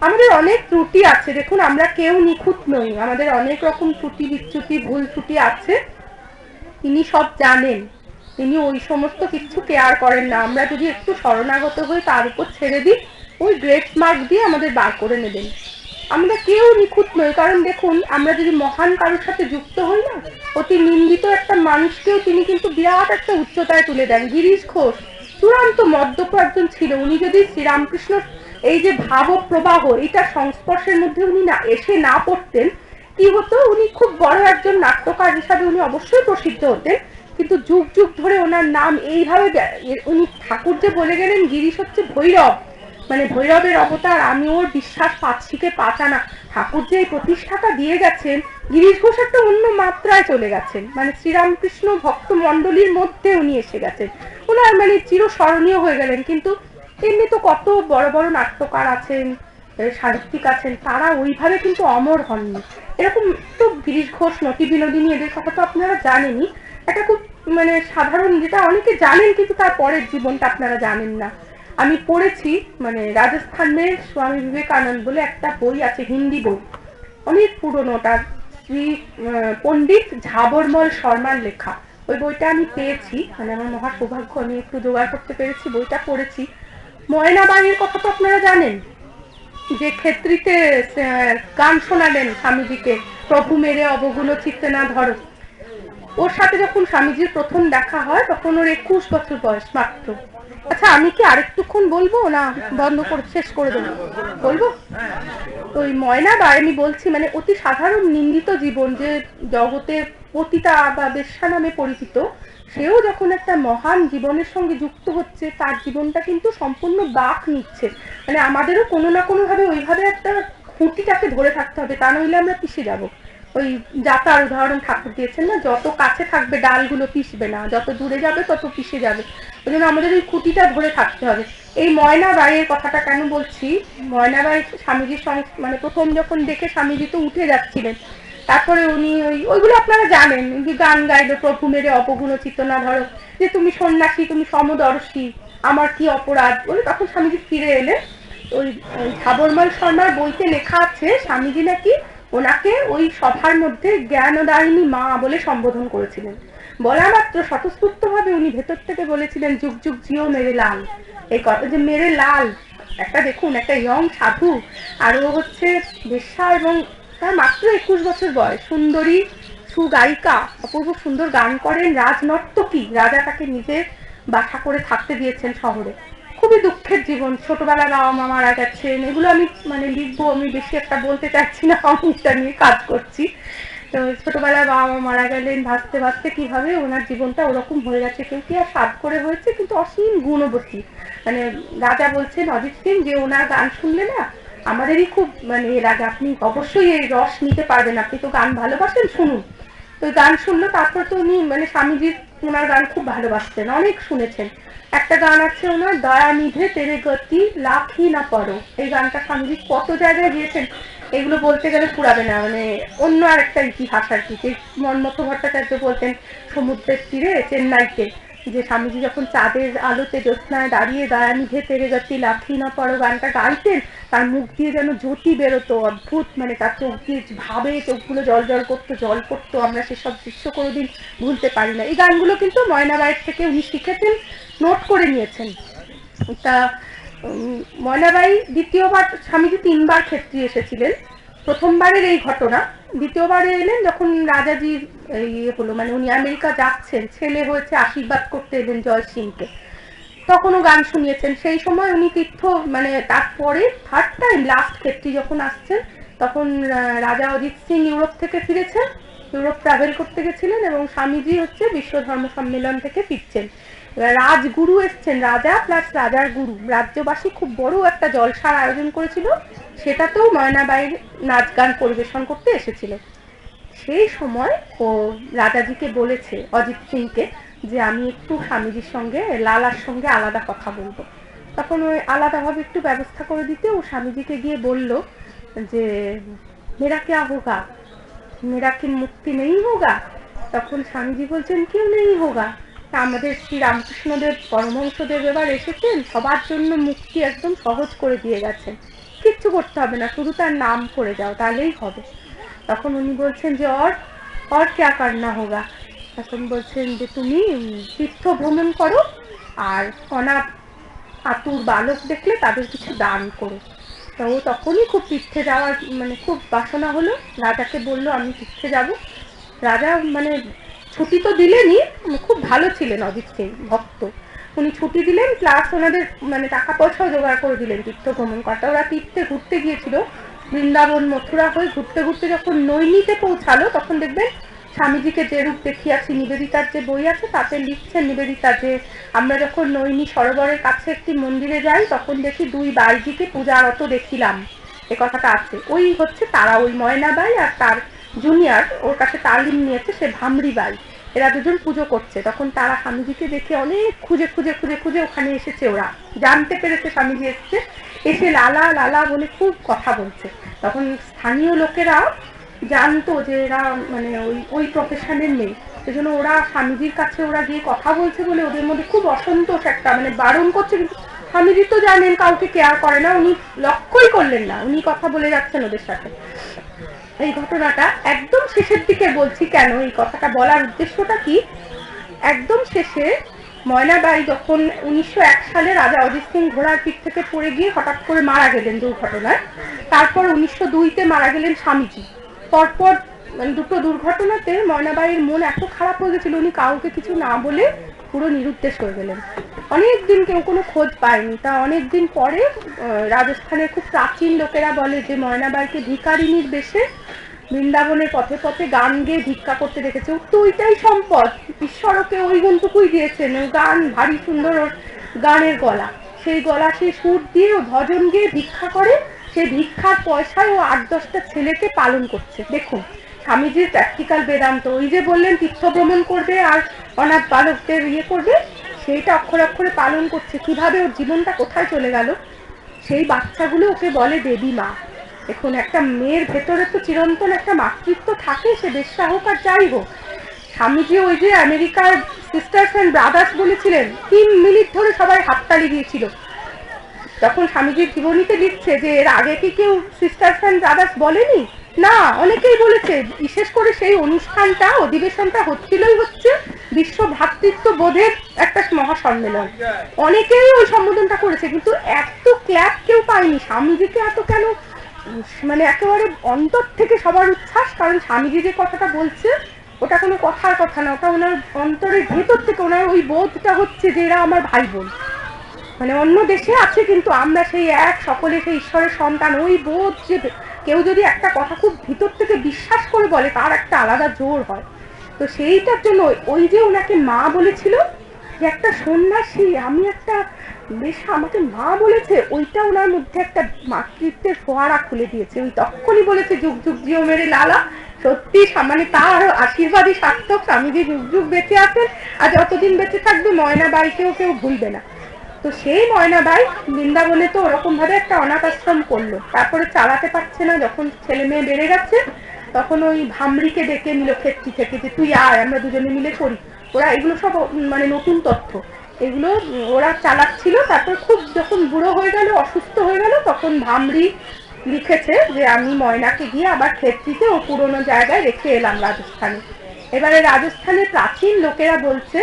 আমাদের অনেক ত্রুটি আছে, দেখুন আমরা কেউ নিখুঁত নই, আমাদের অনেক রকম ত্রুটি বিচ্যুতি ভুল ত্রুটি আছে, তিনি সব জানেন, তিনি ওই সমস্ত কিছু কেয়ার করেন না। আমরা যদি একটু শরণাগত হয়ে তার উপর ছেড়ে দিই, ওই গ্রেট মার্ক দিয়ে আমাদের বার করে নেবেন। আমরা কেউ নিখুঁত নই, কারণ দেখুন আমরা যদি মহান কারোর সাথে যুক্ত হই না, অতি নিন্দিত একটা মানুষকেও তিনি কিন্তু বিরাট একটা উচ্চতায় তুলে দেন। গিরিশ ঘোষ চূড়ান্ত মদ্যপ একজন ছিল, উনি যদি শ্রীরামকৃষ্ণ এই যে ভাব প্রবাহ এইটার সংস্পর্শের মধ্যে উনি না এসে না পড়তেন, কি হতো, উনি খুব বড় একজন নাট্যকার হিসাবে উনি অবশ্যই প্রসিদ্ধ হতেন, কিন্তু যুগ যুগ ধরে ওনার নাম এইভাবে, উনি ঠাকুর যে বলে গেলেন গিরিশ হচ্ছে ভৈরব, মানে ভৈরবের অবতার, আমি ওর বিশ্বাস পাচ্ছিকে পাচানা, ঠাকুর যে এই প্রতিষ্ঠাটা দিয়ে গেছেন, গিরিশ ঘোষ একটা অন্য মাত্রায় চলে গেছেন, মানে শ্রীরামকৃষ্ণ ভক্ত মন্ডলীর মধ্যে উনি এসে গেছেন, ওনার মানে চিরস্মরণীয় হয়ে গেলেন। কিন্তু এমনি তো কত বড় বড় নাট্যকার আছেন, সাহিত্যিক আছেন, তারা ওইভাবে কিন্তু অমর হননি। এরকম তো গিরিশ ঘোষ, নটি বিনোদিনী, এদের কথা তো আপনারা জানেনই। একটা খুব মানে সাধারণ, যেটা অনেকে জানেন কিন্তু তার পরের জীবনটা আপনারা জানেন না। আমি পড়েছি, মানে রাজস্থানের স্বামী বিবেকানন্দ বলে একটা বই আছে, হিন্দি বই, অনেক পুরনো, তার শ্রী পণ্ডিত ঝাবরমল শর্মার লেখা। ওই বইটা আমি পেয়েছি, মানে আমার মহা সৌভাগ্য, আমি একটু জোগাড় করতে পেরেছি, বইটা পড়েছি। ময়নাবাড়ির কথা তো আপনারা জানেন, যে ক্ষেত্রীতে গান শোনালেন স্বামীজিকে, প্রভু মেরে অবগুণ চিত্তে না ধরো, ওর সাথে যখন স্বামীজির প্রথম দেখা হয় তখন ওর 21 বছর বয়স মাত্র। আচ্ছা আমি কি আরেকটুক্ষণ বলবো না বন্ধ করে শেষ করে দেবো? বলবো। তো ওই ময়নাবাই আমি বলছি, মানে অতি সাধারণ নিন্দিত জীবন, যে জগতে পতিতা বা বেশ্যা নামে পরিচিত, সেও যখন একটা মহান জীবনের সঙ্গে যুক্ত হচ্ছে, তার জীবনটা কিন্তু সম্পূর্ণ বাঁক নিচ্ছে। মানে আমাদেরও কোনো না কোনো ভাবে ওইভাবে একটা খুঁটিটাকে ধরে থাকতে হবে, তা নইলে আমরা পিছিয়ে যাবো। ওই যাতার উদাহরণ ঠাকুর দিয়েছেন না, যত কাছে থাকবে ডালগুলো পিছবে না, যত দূরে যাবে তত পিছিয়ে যাবে, ওই জন্য আমাদের ওই খুঁটিটা ধরে থাকতে হবে। এই ময়নাবাইয়ের কথাটা কেন বলছি, ময়নাবাই স্বামীজির সঙ্গে মানে প্রথম যখন দেখে স্বামীজি তো উঠে যাচ্ছিলেন, তারপরে উনি ওইগুলো আপনারা জানেন, যে গান গাইলো প্রভু মেরে অপগুণ চিত্ত না ধরো, যে তুমি সন্ন্যাসী, তুমি সমদর্শী, আমার কি অপরাধ বলে তখন স্বামীজি ফিরে এলেন। ওই ঝাবরমাল শর্মার বইতে লেখা আছে স্বামীজি নাকি ওনাকে ওই সভার মধ্যে জ্ঞানদায়িনী মা বলে সম্বোধন করেছিলেন। বলা মাত্র স্বতঃস্ফূর্ত ভাবে উনি ভেতর থেকে বলেছিলেন যুগ যুগ জিও মেরে লাল। এই কথা যে মেরে লাল, একটা দেখুন একটা ইয়ং সাধু, আর ও হচ্ছে বেশ্যা, এবং তার মাত্র 21 বছর বয়স, সুন্দরী সুগায়িকা, অপূর্ব সুন্দর গান করেন, রাজনর্তকী, রাজা তাকে নিজে বাসা করে থাকতে দিয়েছেন শহরে। খুবই দুঃখের জীবন, ছোটবেলায় বাবা মা মারা গেছেন, এগুলো আমি মানে লিখবো, আমি বেশি একটা বলতে চাইছি না, আমি এটা নিয়ে কাজ করছি। তো ছোটবেলায় বাবা মা মারা গেলেন, ভাসতে ভাসতে কিভাবে ওনার জীবনটা ওরকম হয়ে গেছে, কেউ কি আর সাধ করে হয়েছে, কিন্তু অসীম গুণবতী। মানে রাজা বলছেন অজিত সিং যে ওনার গান শুনলে না আমাদেরই খুব মানে এর আগে, আপনি অবশ্যই এই রস নিতে পারবেন, আপনি তো গান ভালোবাসেন, শুনুন। তো গান শুনলো, তারপর তো উনি মানে স্বামীজির ওনার গান খুব ভালোবাসতেন, অনেক শুনেছেন। একটা গান আছে ওনার, দয়া নিধে তেরে গতি লাখি না পড়ো, এই গানটা স্বামীজি কত জায়গায় গিয়েছেন, এগুলো বলতে গেলে ফুরাবে না, মানে অন্য আর একটা ইতিহাস আর কি। যে মন্মথ ভট্টাচার্য বলতেন সমুদ্রের তীরে চেন্নাইতে, যে স্বামীজি যখন চাঁদের আলোতে জ্যোৎস্নায় দাঁড়িয়ে দয়া নিধে তেরে গতি লাখি না পড়ো গানটা গাইতেন, তার মুখ দিয়ে যেন জ্যোতি বেরোতো, অদ্ভুত, মানে তার চোখ দিয়ে ভাবে চোখগুলো জল জল করতো, জল পড়তো, আমরা সেসব দৃশ্য কোনোদিন ভুলতে পারি না। এই গানগুলো কিন্তু ময়নাবাইয়ের থেকে উনি শিখেছেন, নোট করে নিয়েছেন। তা ময়নাবাই দ্বিতীয়বার, স্বামীজি 3 বার ক্ষেত্রে এসেছিলেন, প্রথমবারের এই ঘটনা, দ্বিতীয়বারে এলেন যখন রাজাজির ইয়ে হলো, মানে উনি আমেরিকা যাচ্ছেন, ছেলে হয়েছে, আশীর্বাদ করতে এলেন জয় সিংকে, তখনও গান শুনিয়েছেন। সেই সময় উনি তীর্থ, মানে তারপরে 3rd টাইম লাস্ট ক্ষেত্রে যখন আসছেন, তখন রাজা অজিত সিং ইউরোপ থেকে ফিরেছেন, ইউরোপ ট্রাভেল করতে গেছিলেন, এবং স্বামীজি হচ্ছে বিশ্ব ধর্ম সম্মেলন থেকে ফিরছেন। রাজগুরু এসছেন, রাজা প্লাস রাজার গুরু, রাজ্যবাসী খুব বড় একটা জলসার আয়োজন করেছিল, সেটাতেও ময়নাবাইয়ের নাচ গান পরিবেশন করতে এসেছিল। সেই সময় ও রাজাজিকে বলেছে, অজিত সিংকে, যে আমি একটু স্বামীজির সঙ্গে, লালার সঙ্গে আলাদা কথা বলবো। তখন ওই আলাদাভাবে একটু ব্যবস্থা করে দিতে ও স্বামীজিকে গিয়ে বলল যে মেরা ক্যা হোগা, মেরা কি মুক্তি নেই হোগা। তখন স্বামীজি বলছেন কেউ নেই হোগা, আমাদের শ্রী রামকৃষ্ণদেব পরমহংসদেব এবার এসেছেন, সবার জন্য মুক্তি একদম সহজ করে দিয়ে গেছেন, কিচ্ছু করতে হবে না, শুধু তার নাম করে যাও তাহলেই হবে। তখন উনি বলছেন যে और क्या करना होगा। তখন বলছেন যে তুমি তীর্থ ভ্রমণ করো, আর অনাথ আতুর বালক দেখলে তাদের কিছু দান করো। তো ও তখনই খুব তীর্থে যাওয়ার মানে খুব বাসনা হলো, রাজাকে বললো আমি তীর্থে যাব। রাজা মানে ছুটি তো দিলেনই, খুব ভালো ছিলেন অজিত সিং, ভক্ত, উনি ছুটি দিলেন, প্লাস ওনাদের মানে টাকা পয়সাও জোগাড় করে দিলেন তীর্থ ভ্রমণ করতে। ওরা তীর্থে ঘুরতে গিয়েছিল, বৃন্দাবন মথুরা হয়ে ঘুরতে ঘুরতে যখন নৈনিতে পৌঁছালো, তখন দেখবেন স্বামীজিকে যে রূপ দেখিয়াছি, নিবেদিতার যে বই আছে তাতে লিখছেন নিবেদিতা, যে আমরা যখন নৈনি সরোবরের কাছে একটি মন্দিরে যাই, তখন দেখি 2 বাইজিকে পূজারত দেখিলাম, এ কথাটা আছে। ওই হচ্ছে তারা, ওই ময়নাবাই আর তার জুনিয়র ওর কাছে তালিম নিয়েছে, সে ভামরি বাই, এরা দুজন পুজো করছে। তখন তারা স্বামীজিকে দেখে অনেক খুঁজে খুঁজে খুঁজে খুঁজে ওখানে এসেছে, ওরা জানতে পেরেছে স্বামীজি এসছে, এসে লালা লালা বলে খুব কথা বলছে। তখন স্থানীয় লোকেরা জানতো যে এরা মানে ওই প্রফেশনের নেই, সেজন্য ওরা স্বামীজির কাছে ওরা গিয়ে কথা বলছে বলে ওদের মধ্যে খুব অসন্তোষ একটা, মানে বারণ করছে, কিন্তু স্বামীজি তো জানেন কাউকে কেয়ার করে না, উনি লক্ষ্যই করলেন না, উনি কথা বলে যাচ্ছেন ওদের সাথে। এই ঘটনাটা একদম শেষের দিকে বলছি, কেন এই কথাটা বলার উদ্দেশ্যটা কি, একদম শেষে ময়নাবাই যখন 1901 সালে রাজা অজিত সিং ঘোড়ার পিঠ থেকে পড়ে গিয়ে হঠাৎ করে মারা গেলেন দুর্ঘটনায়, তারপর 1902-তে মারা গেলেন স্বামীজি। পরপর মানে দুটো দুর্ঘটনাতে ময়নাবাইয়ের মন এত খারাপ হয়ে গেছিল, উনি কাউকে কিছু না বলে পুরো নিরুদ্দেশ হয়ে গেলেন। অনেকদিন কেউ কোনো খোঁজ পায়নি। তা অনেকদিন পরে রাজস্থানের খুব প্রাচীন লোকেরা বলে যে ময়নাবাইকে ভিখারিনীর বেশে বৃন্দাবনের পথে পথে গান গেয়ে ভিক্ষা করতে দেখেছে। তো ওইটাই সম্পদ, ঈশ্বর ওকে ওই গুণটুকুই দিয়েছেন, ও গান ভারী সুন্দর, ওর গানের গলা, সেই গলা সেই সুর দিয়ে ও ভজন গিয়ে ভিক্ষা করে, সেই ভিক্ষার পয়সায় ও 8-10টা ছেলেকে পালন করছে। দেখুন স্বামীজির প্র্যাকটিক্যাল বেদান্ত, ওই যে বললেন তীর্থ ভ্রমণ করবে আর অনাথ বালকদের ইয়ে করবে, সেইটা অক্ষরে অক্ষরে পালন করছে। কিভাবে ওর জীবনটা কোথায় চলে গেল, সেই বাচ্চাগুলো ওকে বলে দেবী মা। দেখুন একটা মেয়ের ভেতরে তো চিরন্তন একটা মাতৃত্ব থাকে, সে বেশ্যা হোক আর যাই হোক। স্বামীজি ওই যে আমেরিকার সিস্টার্স অ্যান্ড ব্রাদার্স বলেছিলেন, 3 মিনিট ধরে সবাই হাততালি দিয়েছিল। তখন স্বামীজির জীবনীতে লিখছে যে এর আগে কি কেউ সিস্টার্স অ্যান্ড ব্রাদার্স বলেনি, না অনেকেই বলেছে। বিশেষ করে সেই অনুষ্ঠানটা, অধিবেশনটা হচ্ছে বিশ্ব ভ্রাতৃত্ব বোধের একটা মহাসম্মেলন, অনেকেই ওই সম্বোধনটা করেছে, কিন্তু এত ক্ল্যাপ কেউ পায়নি। স্বামীজিকে এত কেন, মানে একেবারে অন্তর থেকে সবার উচ্ছ্বাস, কারণ স্বামীজি যে কথাটা বলছে ওটা কোনো কথার কথা না, ওটা ওনার অন্তরের ভেতর থেকে, ওনার ওই বোধটা হচ্ছে যে এরা আমার ভাই বোন, মানে অন্য দেশে আছে কিন্তু আমরা সেই এক, সকলে সেই ঈশ্বরের সন্তান, ওই বোধ। যে কেউ যদি একটা কথা খুব ভিতর থেকে বিশ্বাস করে বলে, তার একটা আলাদা জোর হয়। তো সেইটার জন্য ওই যে ওনাকে মা বলেছিল, যে একটা সন্ন্যাসী, আমি একটা বেশ আমাকে মা বলেছে, ওইটা ওনার মধ্যে একটা মাতৃত্বের ফোয়ারা খুলে দিয়েছে। ওই তখনই বলেছে যুগ যুগ জিও মেরে লালা, সত্যি মানে তার আশীর্বাদই সার্থক, স্বামীজি যুগ যুগ বেঁচে আছেন, আর যতদিন বেঁচে থাকবে ময়নাবাইকেও কেউ ভুলবে না। তো সেই ময়নাবাই বৃন্দাবনে তো ওরকম ভাবে একটা অনাথ আশ্রম করলো, তারপরে চালাতে পারছে না, যখন ছেলে মেয়ে বেড়ে গেছে তখন ওই ভামরিকে ডেকে নিল ক্ষেত্রী থেকে, যে তুই আয় আমরা দুজনে মিলে করি। ওরা এগুলো সব মানে নতুন তথ্য, এগুলো ওরা চালাচ্ছিল। তারপর খুব যখন বুড়ো হয়ে গেল, অসুস্থ হয়ে গেল, তখন ভামরি লিখেছে যে আমি ময়নাকে গিয়ে আবার ক্ষেত্রীতে ও পুরোনো জায়গায় রেখে এলাম রাজস্থানে। এবারে রাজস্থানে প্রাচীন লোকেরা বলছে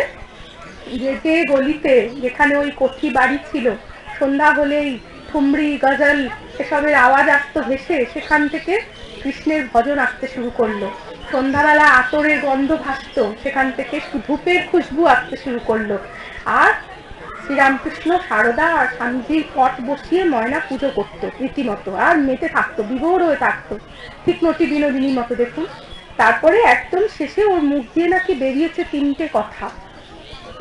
যে যে গলিতে, যেখানে ওই কঠি বাড়ি ছিল, সন্ধ্যা হলেই ঠুমরি গজল এসবের আওয়াজ আসতো ভেসে, সেখান থেকে কৃষ্ণের ভজন আসতে শুরু করলো। সন্ধ্যাবেলা আতরের গন্ধ ভাসতো, সেখান থেকে ধূপের খুশবু আসতে শুরু করলো। আর শ্রীরামকৃষ্ণ, সারদা আর স্বামীজির পট বসিয়ে ময়না পুজো করতো রীতিমতো, আর মেতে থাকতো, বিভোর হয়ে থাকতো, ঠিক নটি বিনোদিনীর মতো। দেখুন, তারপরে একদম শেষে ওর মুখ দিয়ে নাকি বেরিয়েছে 3টে কথা।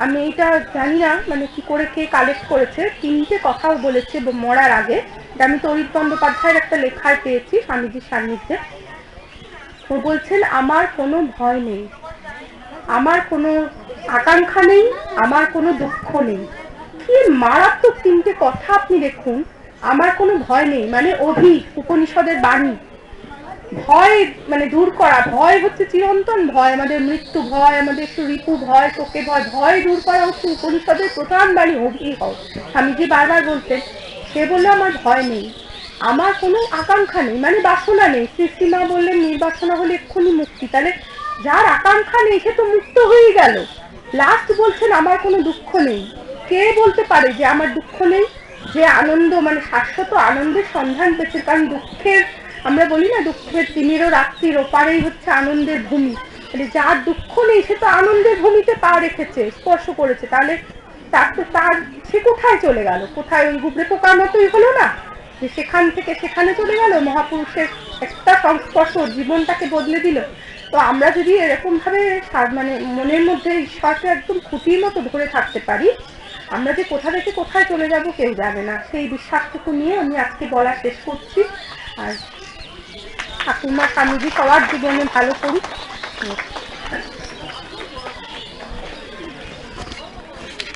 আমি এইটা জানি না মানে কি করে কে কালেক্ট করেছে, 3টে কথাও বলেছে মরার আগে। আমি তরিৎ বন্দ্যোপাধ্যায়ের একটা লেখায় পেয়েছি স্বামীজির সান্নিধ্যে। ও বলছেন, আমার কোনো ভয় নেই, আমার কোনো আকাঙ্ক্ষা নেই, আমার কোনো দুঃখ নেই। কি মারাত্মক 3টে কথা আপনি দেখুন। আমার কোনো ভয় নেই মানে উপনিষদের বাণী। ভয় মানে দূর করা, ভয় হচ্ছে চিরন্তন ভয়, আমাদের মৃত্যু ভয়, আমাদের রিপু ভয়, শোকে ভয়, ভয় দূর করা হচ্ছে উপনিষদের প্রধান বাণী অভিহ। স্বামীজি বারবার বলতেন। সে বললো আমার ভয় নেই, আমার কোনো আকাঙ্ক্ষা নেই মানে বাসনা নেই। শ্রীমা বললেন নির্বাসনা হলে এক্ষুনি মুক্তি, তাহলে যার আকাঙ্ক্ষা নেই সে তো মুক্ত হয়ে গেল। লাস্ট বলছেন আমার কোনো দুঃখ নেই। কে বলতে পারে যে আমার দুঃখ নেই? যে আনন্দ মানে শাশ্বত আনন্দের সন্ধান পেয়েছে। কারণ দুঃখের, আমরা বলি না দুঃখের তিমিরও রাত্রির ওপারেই হচ্ছে আনন্দের ভূমি, মানে যার দুঃখ নেই সে তো আনন্দের ভূমিতে পা রেখেছে, স্পর্শ করেছে। তাহলে তার সে কোথায় চলে গেল? কোথায়? ওই গুবরে পোকার মতোই হলো না যে সেখান থেকে সেখানে চলে গেল? মহাপুরুষের একটা সংস্পর্শ জীবনটাকে বদলে দিল। তো আমরা যদি এরকম ভাবে মানে মনের মধ্যে ঈশ্বরকে একদম খুঁটির মতো ধরে থাকতে পারি, আমরা যে কোথা থেকে কোথায় চলে যাব কেউ জানে না। সেই বিশ্বাসটুকু নিয়ে আমি আজকে বলা শেষ করছি। আর ঠাকুমা স্বামীজি সবার জীবনে ভালো করুক।